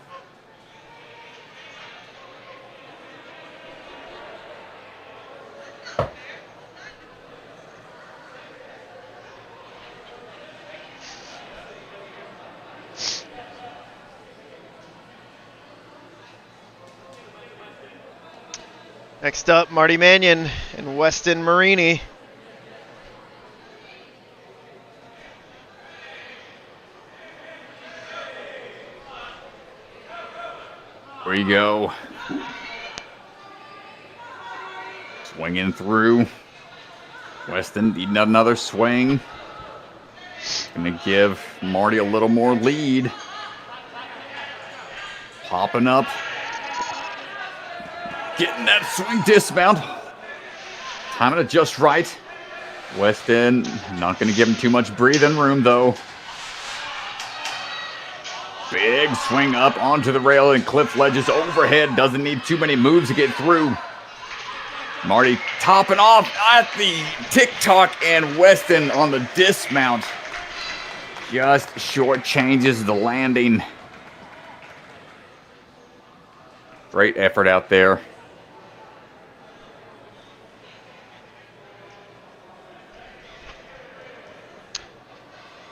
Next up, Marty Mannion and Weston Marini. There you go. Swinging through. Weston needing another swing. Gonna give Marty a little more lead. Popping up. Getting that swing dismount. Timing it just right. Weston not gonna give him too much breathing room though. Big swing up onto the rail and cliff ledges overhead. Doesn't need too many moves to get through. Marty topping off at the tick-tock and Weston on the dismount. Just short changes the landing. Great effort out there.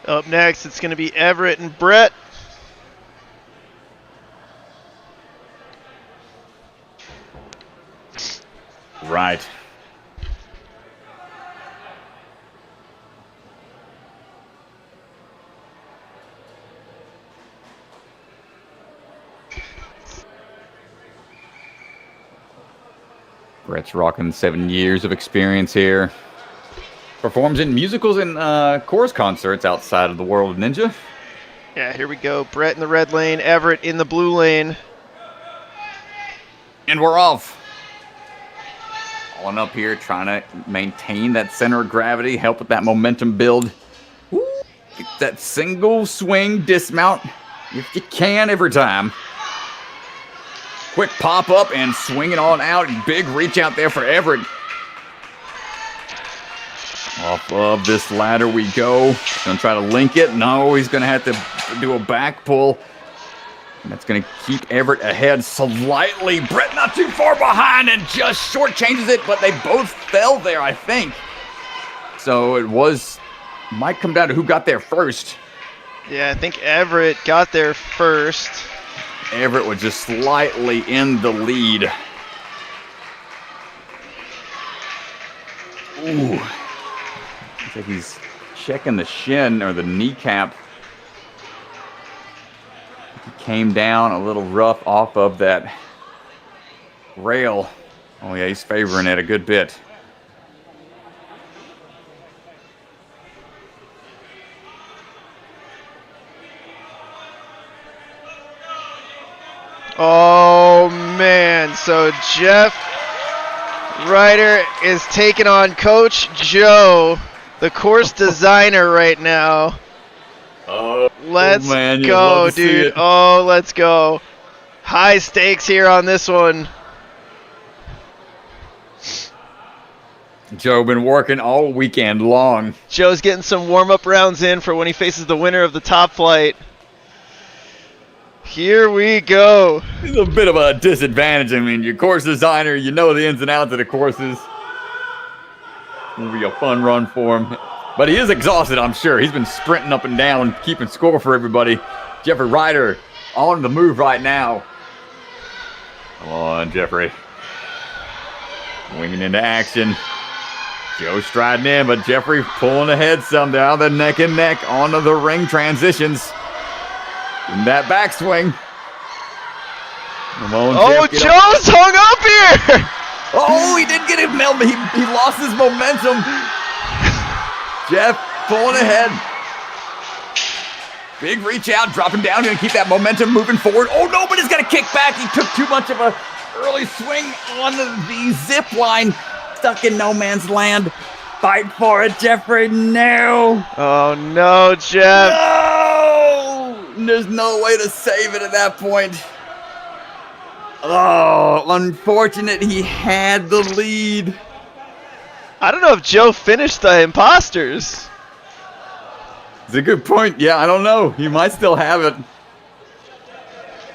Up next, it's going to be Everett and Brett. Right. Brett's rocking 7 years of experience here. Performs in musicals and chorus concerts outside of the world of Ninja. Yeah, here we go. Brett in the red lane, Everett in the blue lane. And we're off. Falling up here, trying to maintain that center of gravity, help with that momentum build. Woo. Get that single swing dismount if you can every time. Quick pop up and swing it on out. Big reach out there for Everett. Off of this ladder we go. Gonna try to link it. No, he's gonna have to do a back pull. And that's going to keep Everett ahead slightly. Brett not too far behind and just short changes it, but they both fell there, I think. So it might come down to who got there first. Yeah, I think Everett got there first. Everett was just slightly in the lead. Ooh. Looks like he's checking the shin or the kneecap. He came down a little rough off of that rail. Oh yeah, he's favoring it a good bit. Oh man, so Jeff Ryder is taking on Coach Joe, the course designer right now. Let's man, go, dude. Oh, let's go. High stakes here on this one. Joe been working all weekend long. Joe's getting some warm-up rounds in for when he faces the winner of the top flight. Here we go. It's a bit of a disadvantage. I mean, your course designer, you know the ins and outs of the courses. It'll be a fun run for him. But he is exhausted, I'm sure. He's been sprinting up and down, keeping score for everybody. Jeffrey Ryder on the move right now. Come on, Jeffrey. Winging into action. Joe striding in, but Jeffrey pulling ahead some down the neck and neck onto the ring transitions. In that backswing. Oh, Joe's hung up here! Oh, he did get him. He lost his momentum. Jeff pulling ahead. Big reach out, dropping down, gonna keep that momentum moving forward. Oh no, but he's got to kick back. He took too much of a early swing on the zip line. Stuck in no man's land. Fight for it, Jeffrey. No. Oh no, Jeff. No! There's no way to save it at that point. Oh, unfortunate. He had the lead. I don't know if Joe finished the imposters. It's a good point. Yeah, I don't know. He might still have it.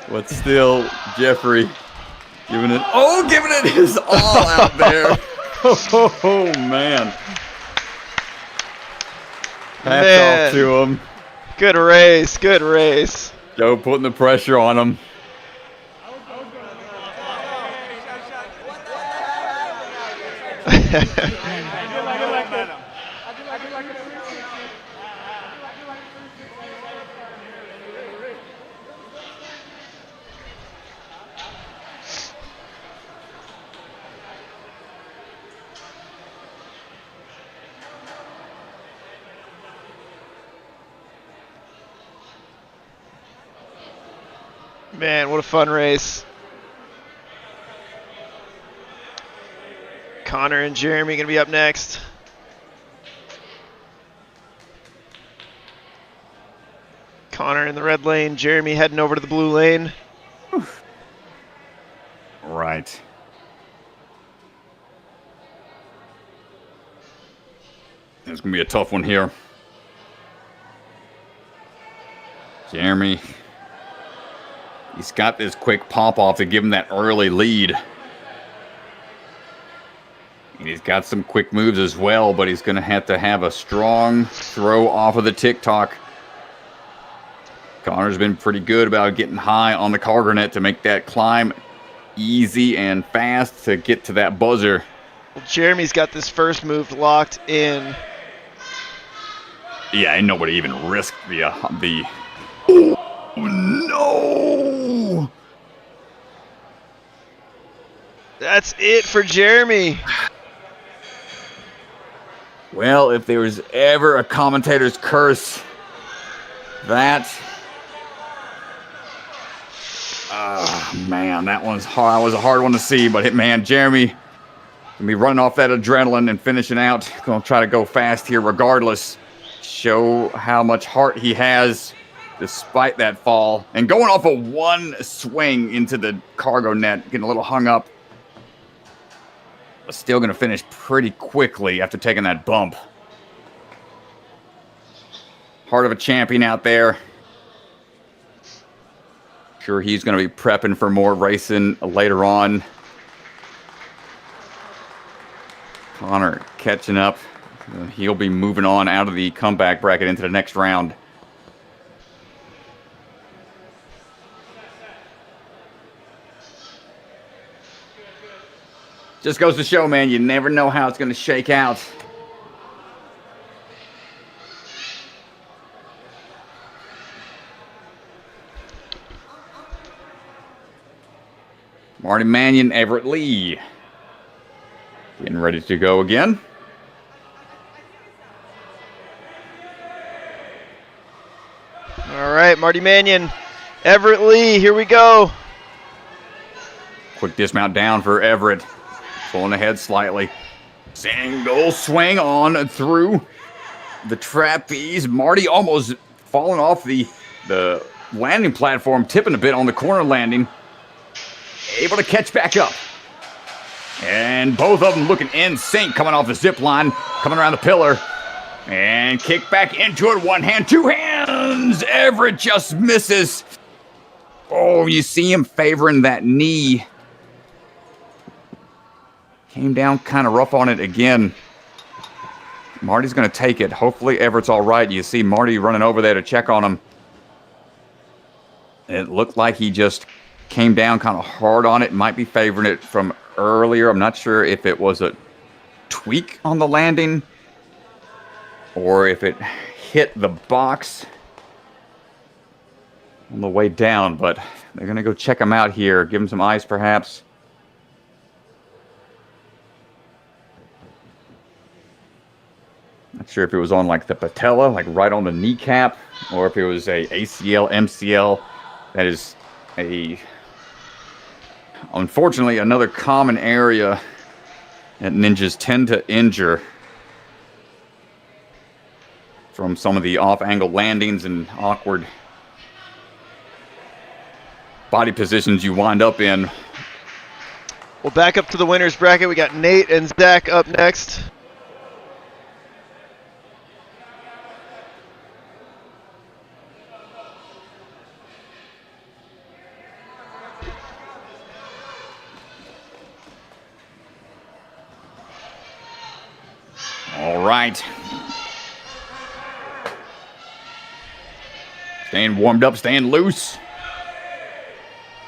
But still, Jeffrey giving it his all out there. Oh, man. Hats off to him. Good race, good race. Joe putting the pressure on him. Man, what a fun race. Connor and Jeremy gonna be up next. Connor in the red lane, Jeremy heading over to the blue lane. Right. It's gonna be a tough one here. Jeremy, he's got this quick pop off to give him that early lead. And he's got some quick moves as well, but he's going to have a strong throw off of the TikTok. Connor's been pretty good about getting high on the cargo net to make that climb easy and fast to get to that buzzer. Well, Jeremy's got this first move locked in. Yeah, ain't nobody even risked the oh, no! That's it for Jeremy. Well, if there was ever a commentator's curse, that... man, that was a hard one to see, but man, Jeremy gonna be running off that adrenaline and finishing out. Gonna try to go fast here regardless. Show how much heart he has despite that fall. And going off of one swing into the cargo net, getting a little hung up. Still going to finish pretty quickly after taking that bump. Heart of a champion out there. Sure, he's going to be prepping for more racing later on. Connor catching up. He'll be moving on out of the comeback bracket into the next round. Just goes to show, man, you never know how it's going to shake out. Marty Mannion, Everett Lee. Getting ready to go again. All right, Marty Mannion, Everett Lee, here we go. Quick dismount down for Everett. Pulling ahead slightly. Single swing on through the trapeze. Marty almost falling off the landing platform, tipping a bit on the corner landing. Able to catch back up. And both of them looking in sync, coming off the zip line, coming around the pillar. And kick back into it. One hand, two hands. Everett just misses. Oh, you see him favoring that knee. Came down kind of rough on it again. Marty's going to take it. Hopefully Everett's all right. You see Marty running over there to check on him. It looked like he just came down kind of hard on it. Might be favoring it from earlier. I'm not sure if it was a tweak on the landing or if it hit the box on the way down, but they're going to go check him out here. Give him some ice perhaps. Not sure if it was on like the patella, like right on the kneecap, or if it was a ACL, MCL. That is unfortunately another common area that ninjas tend to injure from some of the off-angle landings and awkward body positions you wind up in. We'll back up to the winner's bracket. We got Nate and Zach up next. All right. Staying warmed up, staying loose.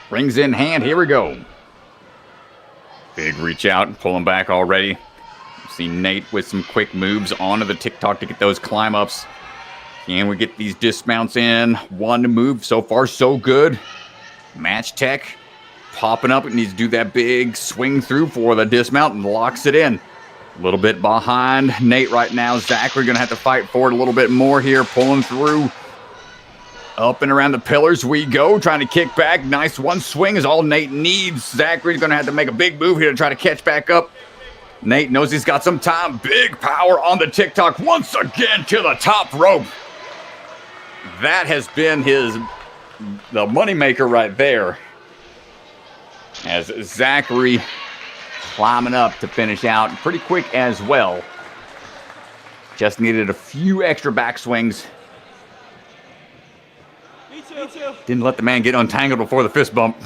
Rings in hand, here we go. Big reach out, pulling back already. See Nate with some quick moves onto the TikTok to get those climb ups. Can we get these dismounts in? One move, so far so good. Match Tech popping up. It needs to do that big swing through for the dismount and locks it in. A little bit behind Nate right now. Zachary going to have to fight for it a little bit more here, pulling through. Up and around the pillars we go, trying to kick back. Nice one swing is all Nate needs. Zachary's going to have to make a big move here to try to catch back up. Nate knows he's got some time. Big power on the TikTok once again to the top rope. That has been the moneymaker right there. As Zachary climbing up to finish out pretty quick as well. Just needed a few extra backswings. Me too. Didn't let the man get untangled before the fist bump.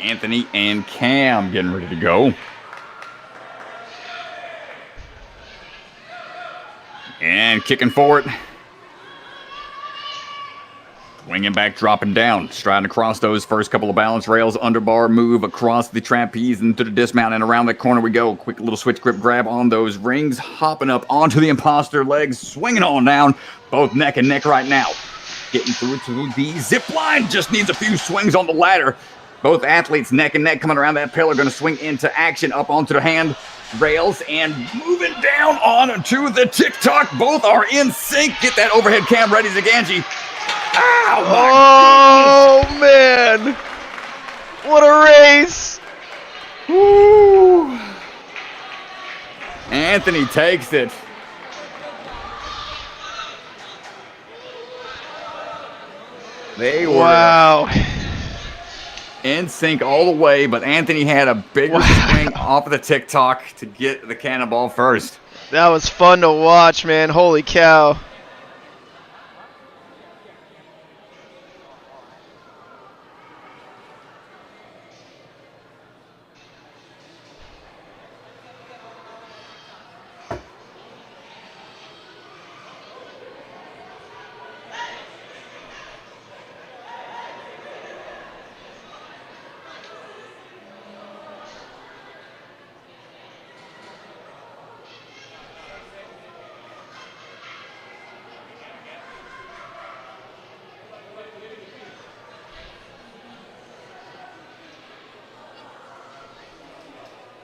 Anthony and Cam getting ready to go. And kicking for it. Winging back, dropping down. Striding across those first couple of balance rails. Underbar move across the trapeze into the dismount and around the corner we go. Quick little switch grip grab on those rings. Hopping up onto the imposter legs. Swinging on down. Both neck and neck right now. Getting through to the zip line. Just needs a few swings on the ladder. Both athletes neck and neck coming around that pillar. Going to swing into action up onto the hand rails and moving down onto the TikTok. Both are in sync. Get that overhead cam ready, Zaganji. Ow, oh, man. What a race. Woo. Anthony takes it. They were. Wow. in sync all the way, but Anthony had a bigger swing off of the TikTok to get the cannonball first. That was fun to watch, man. Holy cow.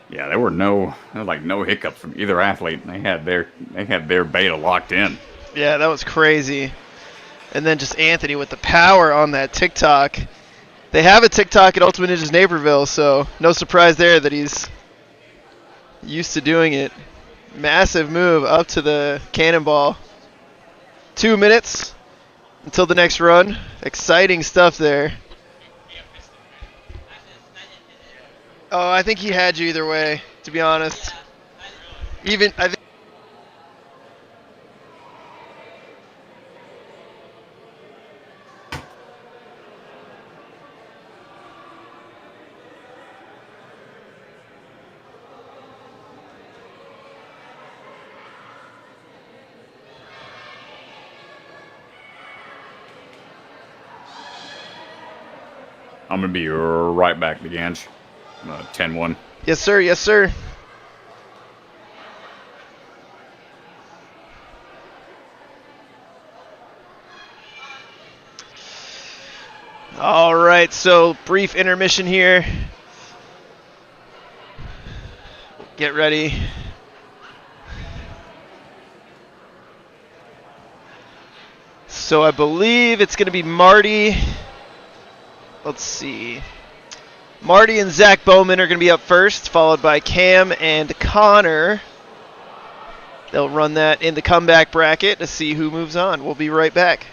Yeah, there were no hiccups from either athlete. They had their beta locked in. Yeah, that was crazy. And then just Anthony with the power on that TikTok. They have a TikTok at Ultimate Ninjas Naperville, so no surprise there that he's used to doing it. Massive move up to the cannonball. 2 minutes until the next run. Exciting stuff there. Oh, I think he had you either way, to be honest. Even I think. I'm going to be right back, DeGange. 10-1. Yes, sir. Yes, sir. All right, so brief intermission here. Get ready. So I believe it's going to be Marty. Let's see. Marty and Zach Bowman are going to be up first, followed by Cam and Connor. They'll run that in the comeback bracket to see who moves on. We'll be right back.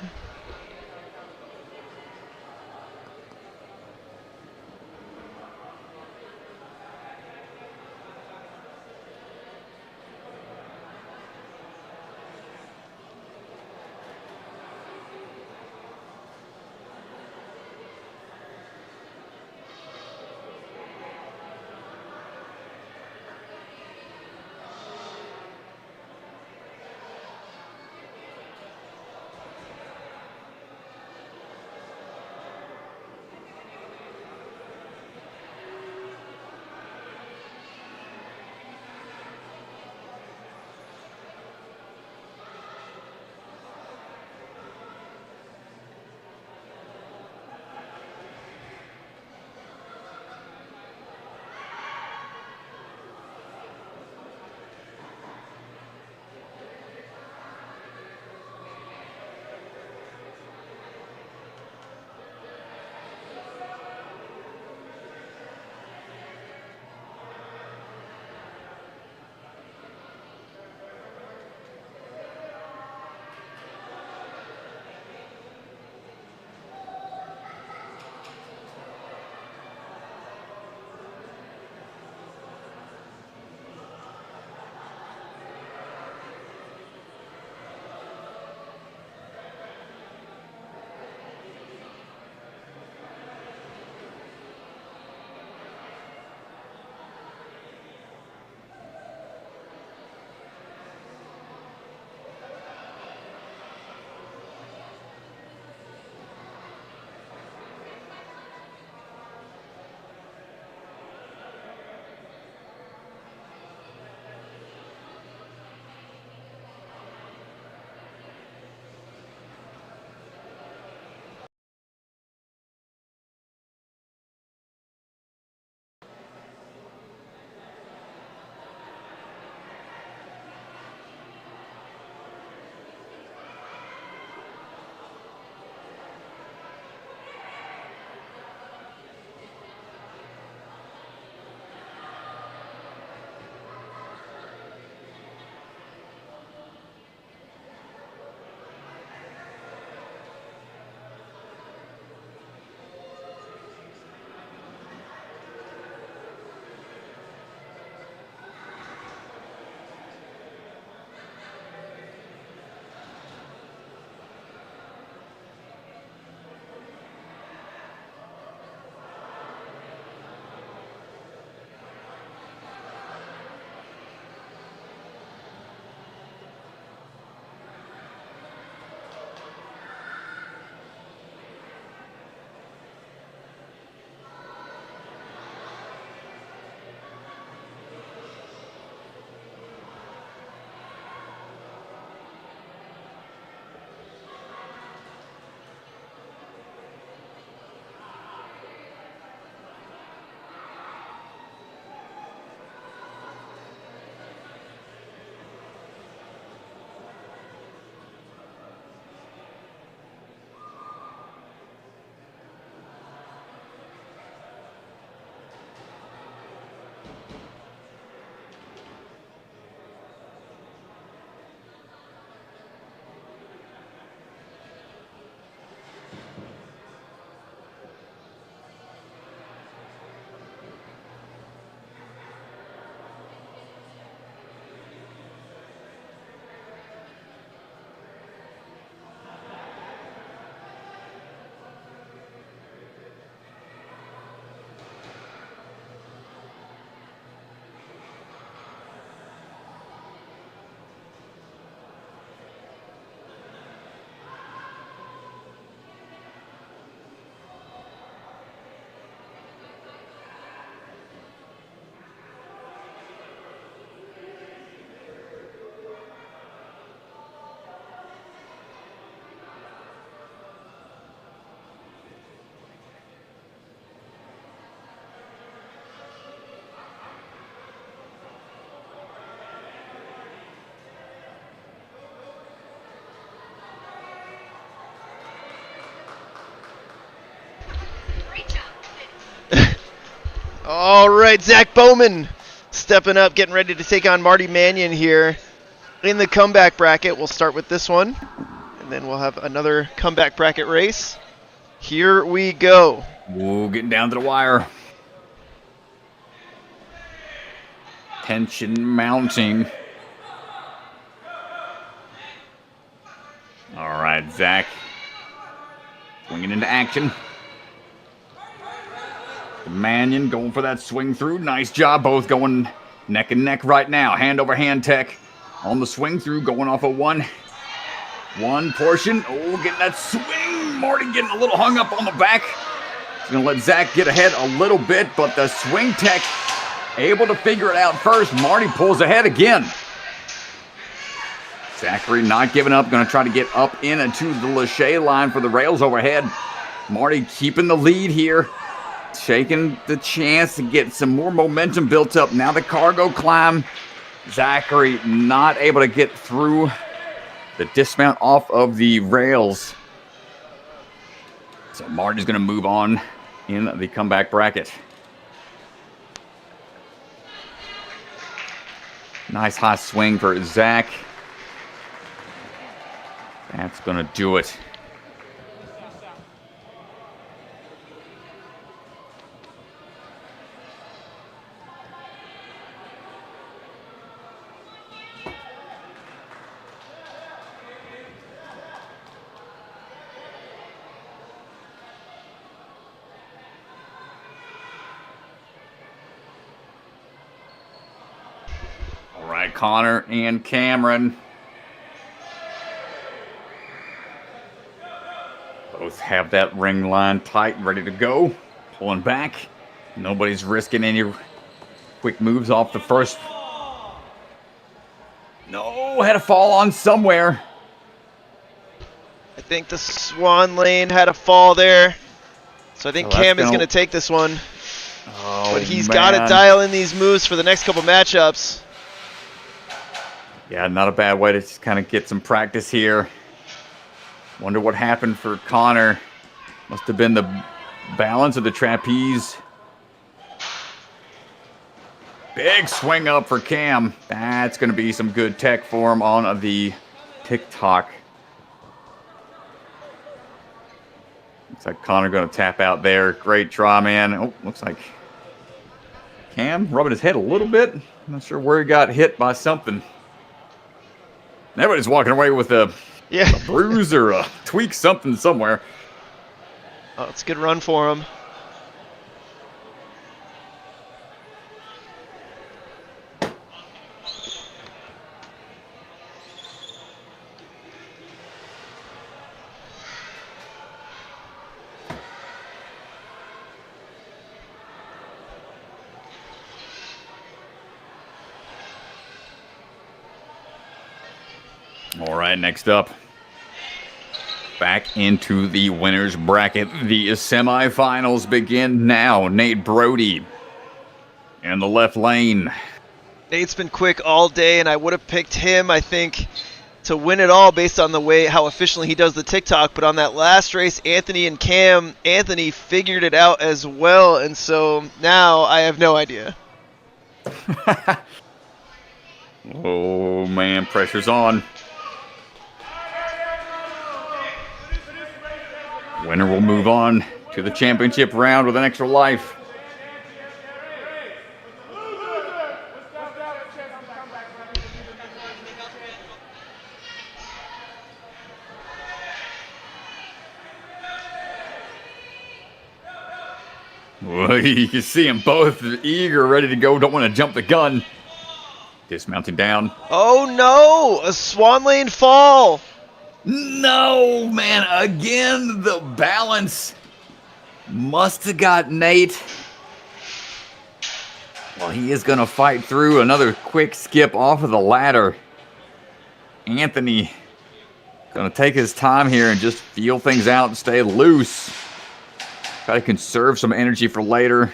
All right, Zach Bowman stepping up, getting ready to take on Marty Mannion here in the comeback bracket. We'll start with this one, and then we'll have another comeback bracket race. Here we go. Whoa, getting down to the wire. Tension mounting. All right, Zach. Swinging into action. Mannion going for that swing through. Nice job. Both going neck and neck right now. Hand over hand tech on the swing through. Going off of one portion. Oh, getting that swing. Marty getting a little hung up on the back. He's going to let Zach get ahead a little bit, but the swing tech able to figure it out first. Marty pulls ahead again. Zachary not giving up. Going to try to get up into the Lachey line for the rails overhead. Marty keeping the lead here. Taking the chance to get some more momentum built up. Now the cargo climb. Zachary not able to get through the dismount off of the rails. So Marty's going to move on in the comeback bracket. Nice high swing for Zach. That's going to do it. All right, Connor and Cameron. Both have that ring line tight, ready to go. Pulling back. Nobody's risking any quick moves off the first. No, had a fall on somewhere. I think the Swan Lane had a fall there. So I think Cam is going to take this one. Oh, but he's got to dial in these moves for the next couple matchups. Yeah, not a bad way to just kind of get some practice here. Wonder what happened for Connor. Must have been the balance of the trapeze. Big swing up for Cam. That's going to be some good tech for him on the TikTok. Looks like Connor going to tap out there. Great try, man. Oh, looks like Cam rubbing his head a little bit. Not sure where he got hit by something. Everybody's walking away with a bruise or a tweak something somewhere. Oh, it's a good run for him. All right, next up, back into the winner's bracket. The semifinals begin now. Nate Brody in the left lane. Nate's been quick all day, and I would have picked him, I think, to win it all based on the way how efficiently he does the TikTok. But on that last race, Anthony and Cam, Anthony figured it out as well, and so now I have no idea. Oh, man, pressure's on. Winner will move on to the championship round with an extra life. Well, you can see them both eager, ready to go. Don't want to jump the gun. Dismounting down. Oh no! A Swan Lane fall! No, man, again, the balance must have got Nate. Well, he is going to fight through another quick skip off of the ladder. Anthony going to take his time here and just feel things out and stay loose. Try to conserve some energy for later.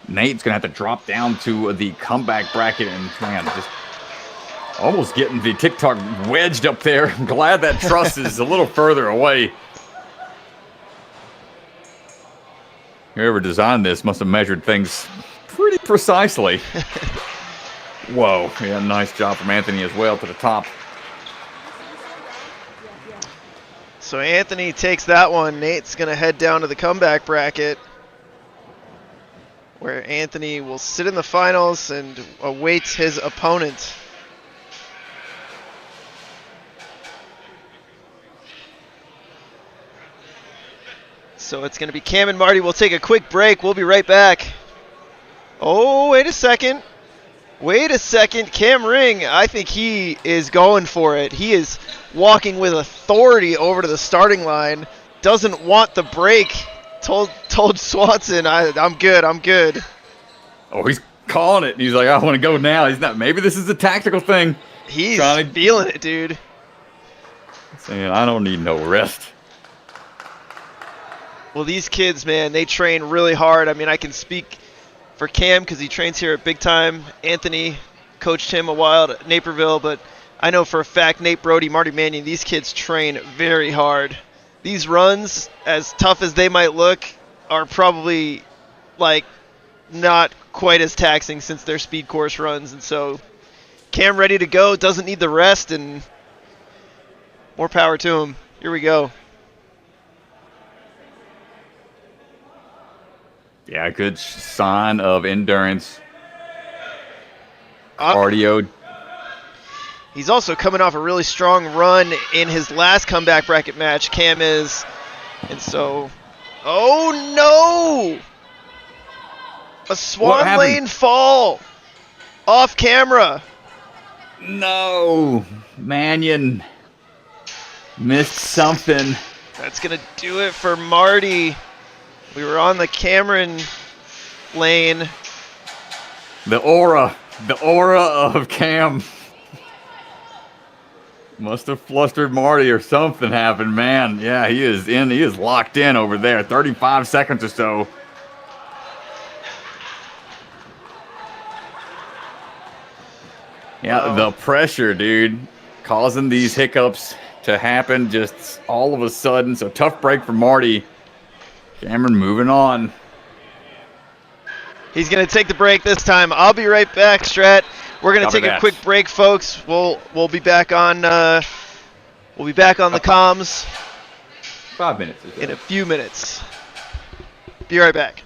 Nate's going to have to drop down to the comeback bracket and, man, just almost getting the TikTok wedged up there. I'm glad that truss is a little further away. Whoever designed this must have measured things pretty precisely. Whoa, yeah, nice job from Anthony as well to the top. So Anthony takes that one. Nate's going to head down to the comeback bracket, where Anthony will sit in the finals and awaits his opponent. So it's going to be Cam and Marty. We'll take a quick break. We'll be right back. Oh, wait a second. Wait a second. Cam Ring, I think he is going for it. He is walking with authority over to the starting line. Doesn't want the break. Told Swanson, I'm good. I'm good. Oh, he's calling it. He's like, I want to go now. He's not. Maybe this is a tactical thing. He's feeling it, dude. Saying, I don't need no rest. Well, these kids, man, they train really hard. I mean, I can speak for Cam because he trains here at Big Time. Anthony coached him a while at Naperville, but I know for a fact Nate Brody, Marty Mannion, these kids train very hard. These runs, as tough as they might look, are probably like not quite as taxing since they're speed course runs. And so Cam ready to go, doesn't need the rest, and more power to him. Here we go. Yeah, good sign of endurance. Cardio. He's also coming off a really strong run in his last comeback bracket match, Cam is. And so, oh no! A Swan Lane fall off camera. No, Mannion missed something. That's going to do it for Marty. We were on the Cameron lane. The aura of Cam must have flustered Marty or something happened, man. Yeah, he is locked in over there. 35 seconds or so. Yeah, the pressure, dude, causing these hiccups to happen just all of a sudden. So tough break for Marty. Cameron moving on. He's going to take the break this time. I'll be right back, Strat. We're going to take a quick break, folks. We'll be back on the comms 5 minutes or so. In a few minutes. Be right back.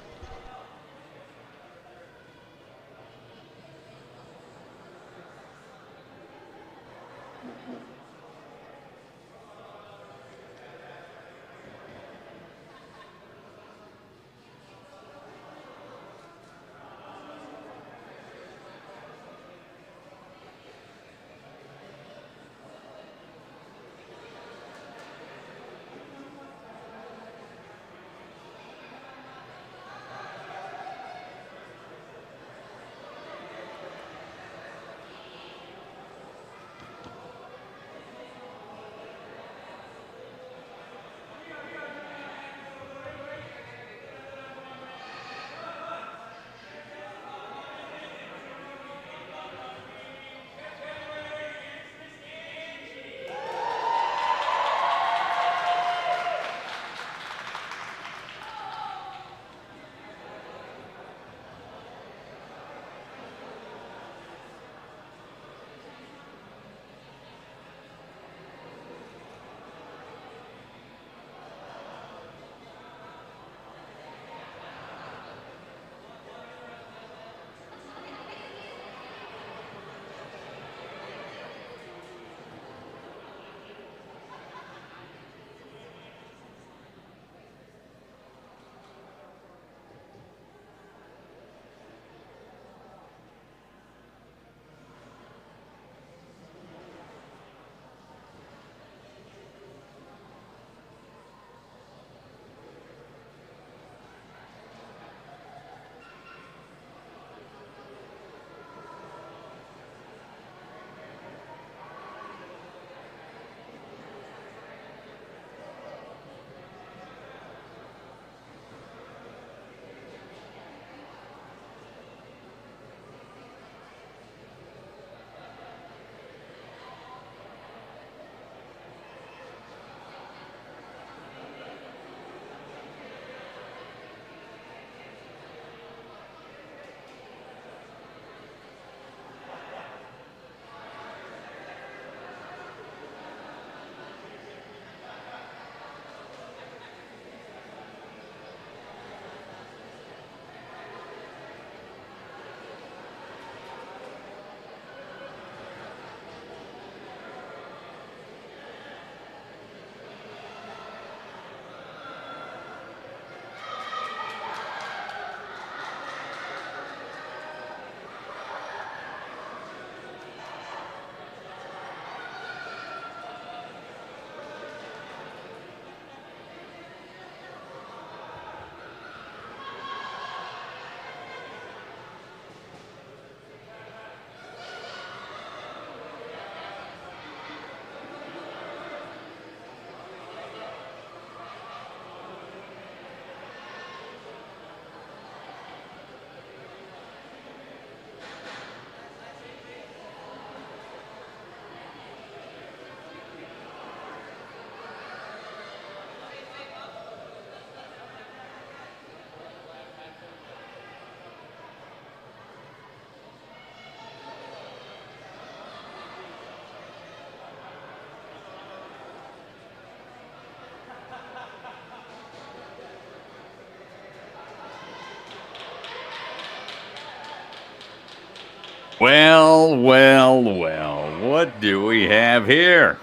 Well, well, well. What do we have here?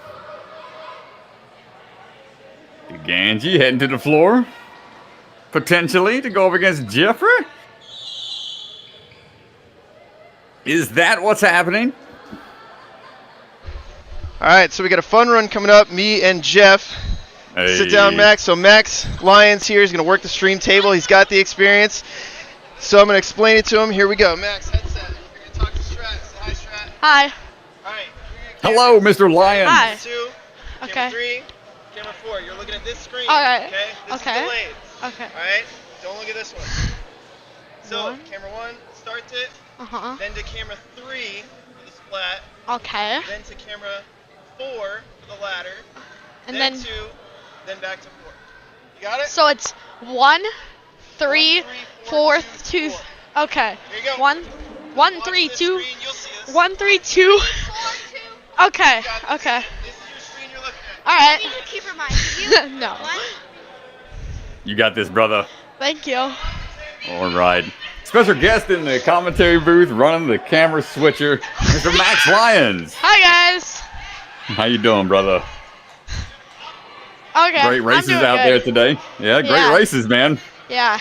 Ganji heading to the floor. Potentially to go up against Jeffrey? Is that what's happening? All right, so we got a fun run coming up. Me and Jeff. Hey. Sit down, Max. So Max Lyons here is going to work the stream table. He's got the experience. So I'm going to explain it to him. Here we go. Max, headset. You're going to talk to Strat. Say hi, Strat. Hi. All right. Hello, Mr. Lyons. Hi. 2, Okay. camera 3, camera 4. You're looking at this screen. All right. Okay? This Okay. is delayed. Okay. All right? Don't look at this one. So, One. camera 1 starts it. Uh-huh. Then to camera 3 for the splat. Okay. Then to camera 4 for the ladder. And then then 2. Then back to 4. You got it? so it's 1, 3, 4, 2. 4. Okay. Here you go. 1, 1, 3, Watch this 2. screen, you'll see this. 1, 3, 2. Okay. You got this. Okay. This is your screen you're looking at. All right. You need to keep reminding you. No. You got this, brother. Thank you. All right. Special guest in the commentary booth running the camera switcher, Mr. Max Lyons. Hi guys. How you doing, brother? Okay. Great I'm races doing out good. there today. Yeah, great Yeah. races, man. Yeah.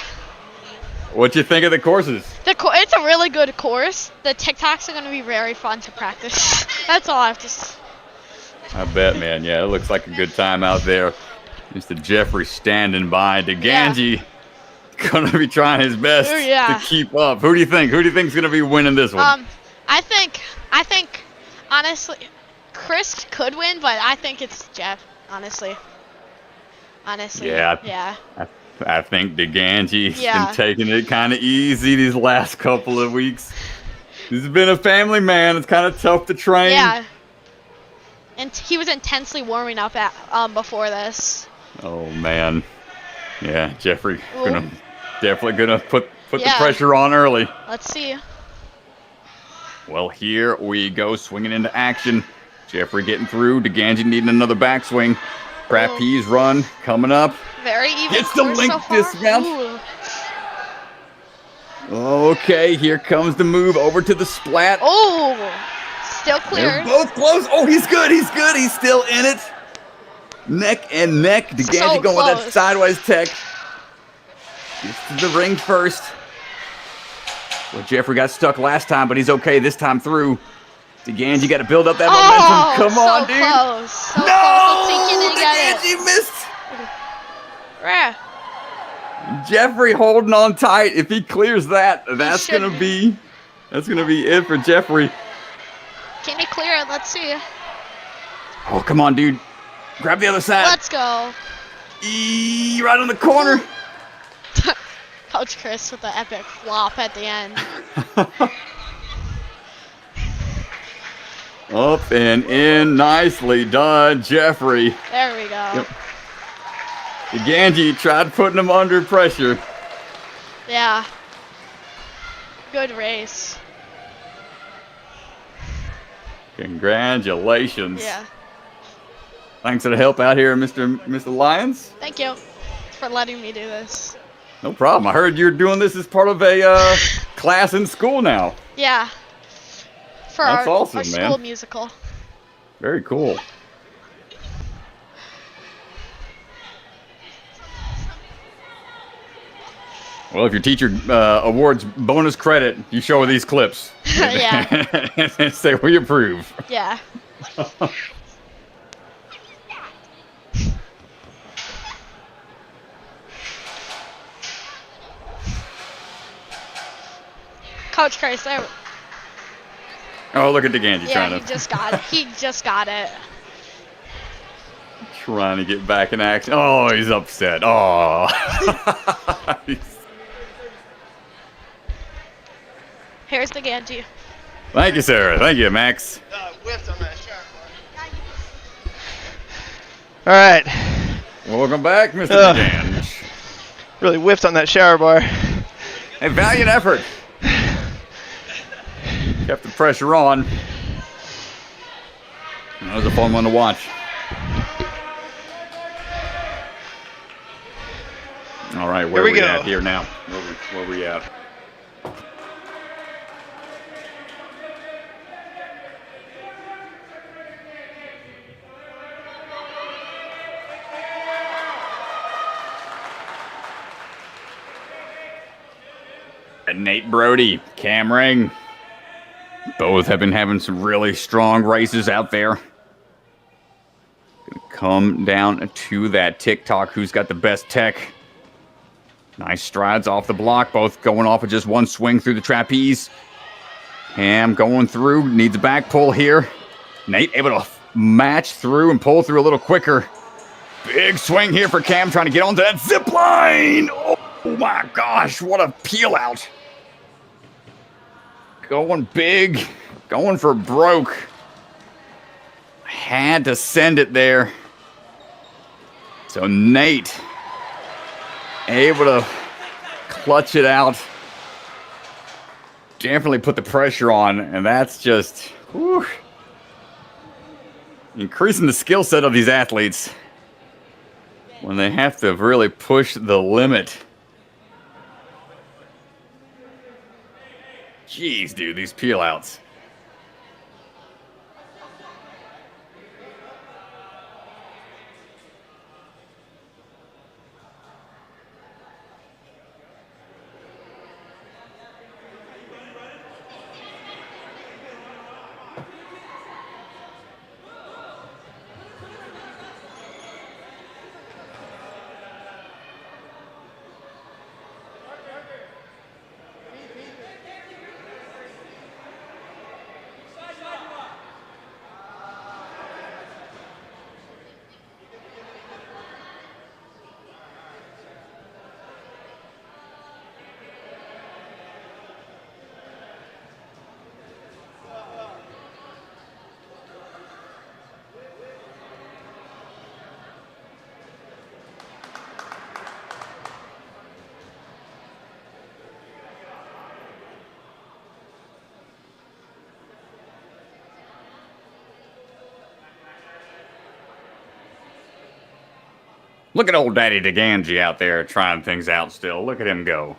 What you think of the courses? It's a really good course. The TikToks are going to be very fun to practice. That's all I have to say. I bet, man. Yeah, it looks like a good time out there. Mr. Jeffrey standing by. DeGanji gonna be trying his best Yeah. to keep up. Who do you think? Who do you think's gonna be winning this one? I think, honestly, Chris could win, but I think it's Jeff, honestly. Yeah. Yeah. I think DeGanji's Yeah. been taking it kind of easy these last couple of weeks. He's been a family man. It's kind of tough to train. Yeah. And he was intensely warming up before this. Oh man. Yeah, Jeffrey Ooh. definitely gonna put the Yeah. pressure on early. Let's see. Well, here we go, swinging into action. Jeffrey getting through. DeGanji needing another backswing. Trapeze run coming up. Very even Gets the course link so far. dismount. Ooh. Okay, here comes the move over to the splat. Oh, still They're clear. both close. Oh, he's good. He's good. He's still in it. Neck and neck. DeGanji So going with that close. sideways tech. Gets to the ring first. Well, Jeffrey got stuck last time, but he's okay this time through. DeGanji got to build up that momentum. Come so on, dude. Close. So No! close. Let's see, can he get it? DeGanji missed. Rah. Jeffrey holding on tight. If he clears that, that's should gonna be it for Jeffrey. Can he clear it? Let's see. Oh, come on, dude. Grab the other side. Let's go. Right on the corner. Coach Chris with the epic flop at the end. Up and in. Nicely done, Jeffrey. There we go. Yep. DeGanji tried putting him under pressure. Yeah. Good race. Congratulations. Yeah. Thanks for the help out here, Mr. Lyons. Thank you for letting me do this. No problem. I heard you're doing this as part of a class in school now. Yeah. For That's our, awesome, our man. school musical. Very cool. Well, if your teacher awards bonus credit, you show her these clips. Yeah. And say we approve. Yeah. Coach Chris, there. Oh, look at DeGanji Yeah, he trying to just got it. He just got it. trying to get back in action. Oh, he's upset. Oh. Here's the Ganji. Thank you, Sarah. Thank you, Max. Whiffed on that shot. All right. Welcome back, Mr. Ugh. DeGange. Really whiffed on that shower bar. A valiant effort. Kept the pressure on. That was a fun one to watch. All right, where Here we are we go. at here now? Where we at? Nate Brody, Cam Ring. Both have been having some really strong races out there. Gonna come down to that TikTok, who's got the best tech. Nice strides off the block, both going off with just one swing through the trapeze. Cam going through, needs a back pull here. Nate able to match through and pull through a little quicker. Big swing here for Cam, trying to get onto that zip line. Oh my gosh, what a peel out. Going big, going for broke. Had to send it there. So Nate able to clutch it out. Definitely put the pressure on, and that's just whew, increasing the skill set of these athletes when they have to really push the limit. Jeez, dude, these peel outs. Look at old Daddy DeGangi out there trying things out still. Look at him go.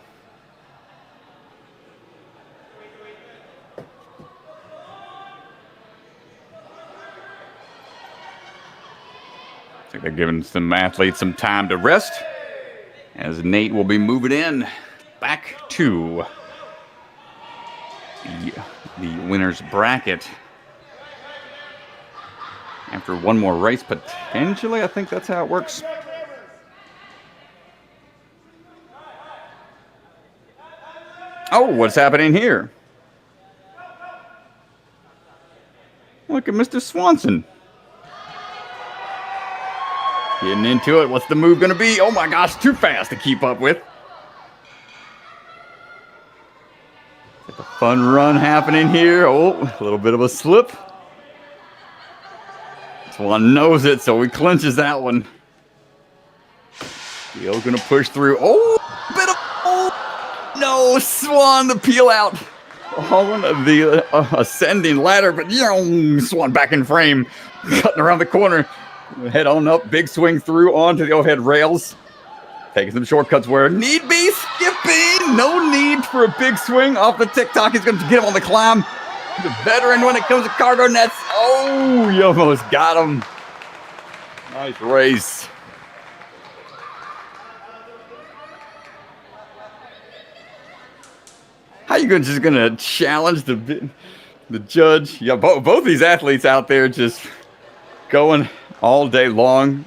I think they're giving some athletes some time to rest, as Nate will be moving in back to the winner's bracket. After one more race, potentially, I think that's how it works. Oh, what's happening here? Look at Mr. Swanson. Getting into it. What's the move going to be? Oh my gosh, too fast to keep up with. Got the fun run happening here. Oh, a little bit of a slip. Swan knows it, so he clinches that one. Steele going to push through. Oh, bit of... Oh, no, Swan, the peel out. On the ascending ladder, but Swan back in frame. Cutting around the corner. Head on up, big swing through onto the overhead rails. Taking some shortcuts where need be, skipping. No need for a big swing off the TikTok. He's going to get him on the climb. The veteran when it comes to cargo nets. Oh, you almost got him. Nice race. How you just going to challenge the judge? Yeah, both these athletes out there just going all day long.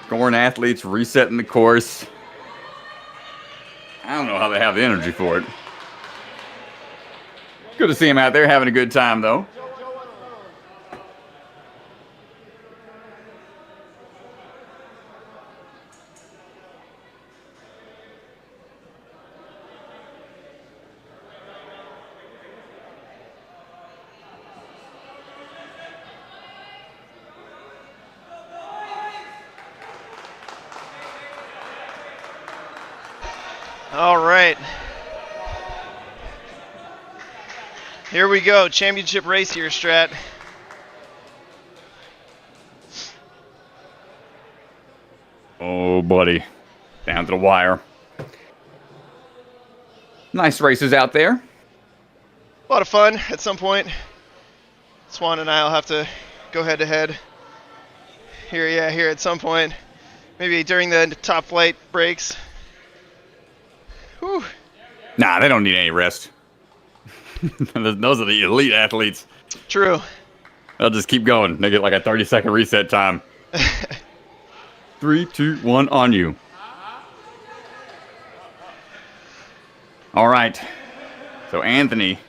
Scoring athletes, resetting the course. I don't know how they have the energy for it. Good to see him out there having a good time, though. All right. Here we go. Championship race here, Strat. Oh, buddy. Down to the wire. Nice races out there. A lot of fun at some point. Swan and I will have to go head to head here at some point. Maybe during the top flight breaks. Whew. Nah, they don't need any rest. Those are the elite athletes. True. They'll just keep going. They get like a 30-second reset time. 3, 2, 1, on you. All right. So Anthony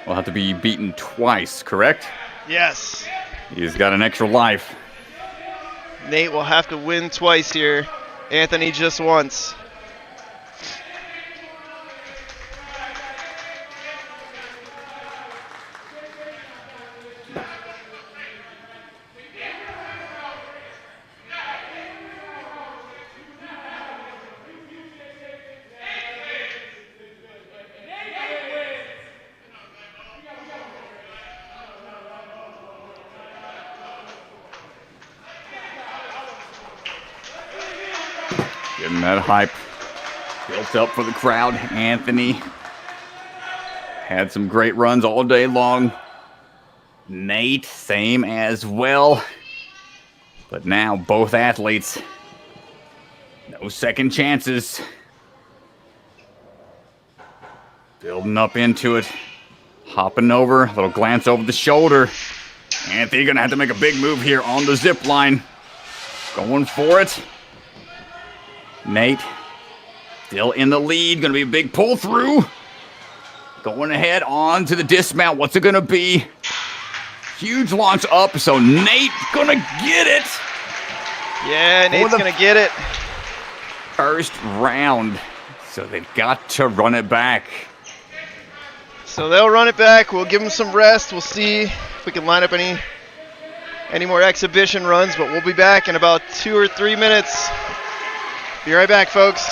will have to be beaten twice, correct? Yes. He's got an extra life. Nate will have to win twice here. Anthony just once. Getting that hype built up for the crowd. Anthony had some great runs all day long. Nate, same as well. But now both athletes, no second chances. Building up into it. Hopping over, a little glance over the shoulder. Anthony gonna have to make a big move here on the zip line. Going for it. Nate, still in the lead. Gonna be a big pull through. Going ahead on to the dismount. What's it gonna be? Huge launch up, so Nate gonna get it. Yeah, Nate's gonna get it. First round, so they've got to run it back. So they'll run it back. We'll give them some rest. We'll see if we can line up any more exhibition runs, but we'll be back in about 2 or 3 minutes. Be right back, folks.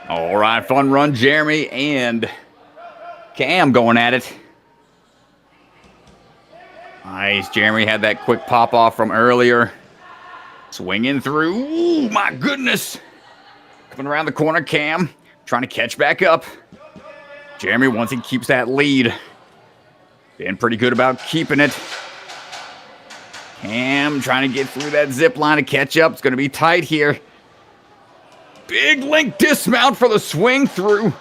All right, fun run, Jeremy and Cam going at it. Nice, Jeremy had that quick pop off from earlier. Swinging through, ooh, my goodness. Coming around the corner, Cam trying to catch back up. Jeremy, once he keeps that lead, being pretty good about keeping it. Cam trying to get through that zip line to catch up. It's going to be tight here. Big link dismount for the swing through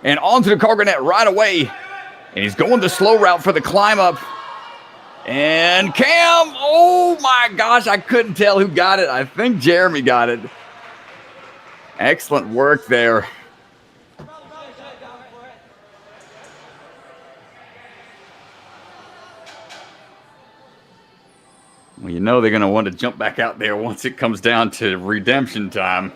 and onto the cargo net right away. And he's going the slow route for the climb up. And Cam, oh my gosh, I couldn't tell who got it. I think Jeremy got it. Excellent work there. Well, you know they're going to want to jump back out there once it comes down to redemption time.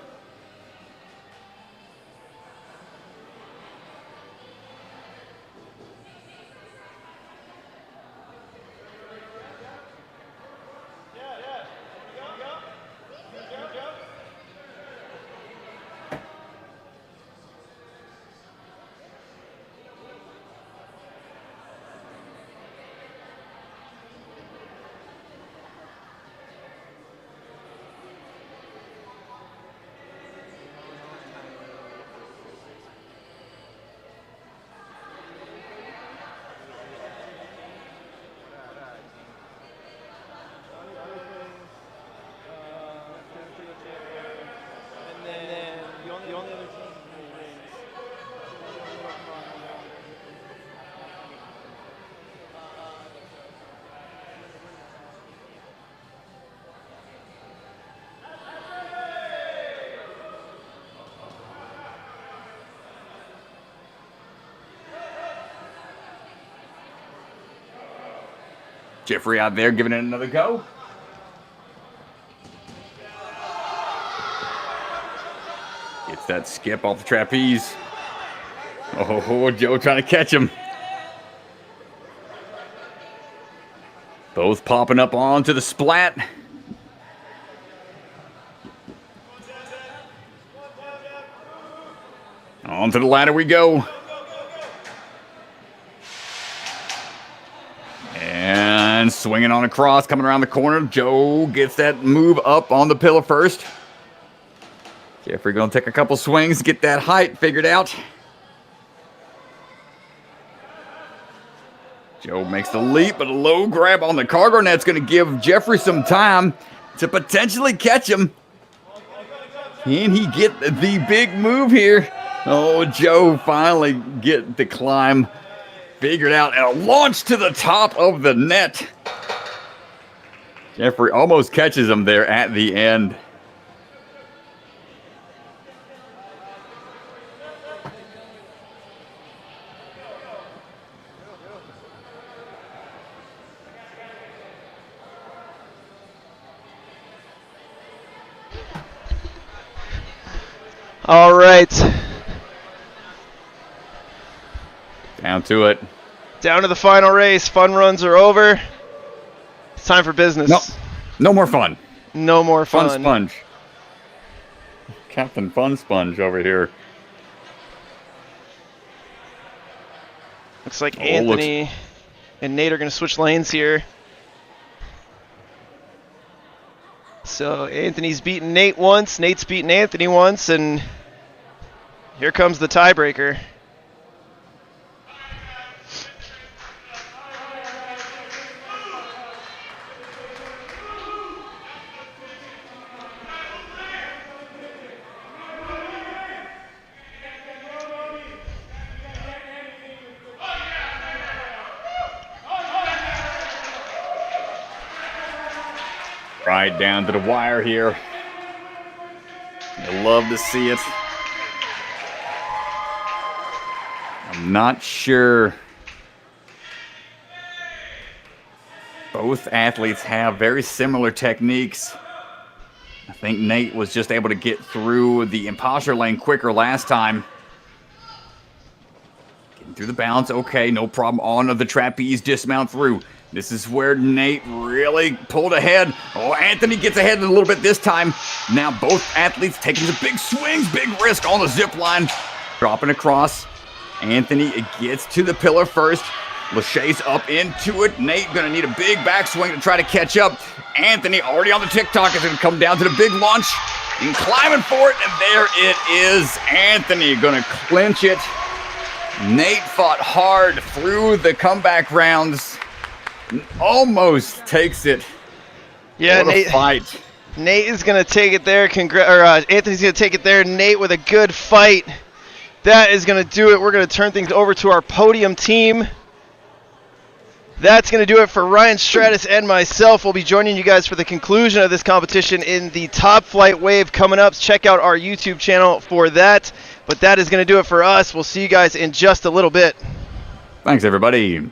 Jeffrey out there giving it another go. Gets that skip off the trapeze. Oh, Joe trying to catch him. Both popping up onto the splat. Onto the ladder we go. And swinging on across, coming around the corner. Joe gets that move up on the pillar first. Jeffrey gonna take a couple swings, get that height figured out. Joe makes the leap, but a low grab on the cargo net's gonna give Jeffrey some time to potentially catch him. Can he get the big move here? Oh, Joe finally get the climb figured out and a launch to the top of the net. Jeffrey almost catches him there at the end. All right. Down to it. Down to the final race. Fun runs are over. It's time for business. No, no more fun. No more fun. Fun Sponge. Captain Fun Sponge over here. Looks like Anthony and Nate are going to switch lanes here. So Anthony's beaten Nate once, Nate's beaten Anthony once, and here comes the tiebreaker. Right down to the wire here. You'll love to see it. I'm not sure. Both athletes have very similar techniques. I think Nate was just able to get through the imposter lane quicker last time. Getting through the bounce, okay, no problem. On the trapeze, dismount through. This is where Nate really pulled ahead. Oh, Anthony gets ahead a little bit this time. Now both athletes taking the big swings, big risk on the zip line. Dropping across. Anthony gets to the pillar first. Lachey's up into it. Nate gonna need a big backswing to try to catch up. Anthony already on the TikTok is gonna come down to the big launch and climbing for it. And there it is. Anthony gonna clinch it. Nate fought hard through the comeback rounds. Almost takes it. Yeah, what Nate. A fight. Nate is gonna take it there. Anthony's gonna take it there. Nate with a good fight. That is gonna do it. We're gonna turn things over to our podium team. That's gonna do it for Ryan Stratus and myself. We'll be joining you guys for the conclusion of this competition in the Top Flight Wave coming up. Check out our YouTube channel for that. But that is gonna do it for us. We'll see you guys in just a little bit. Thanks, everybody.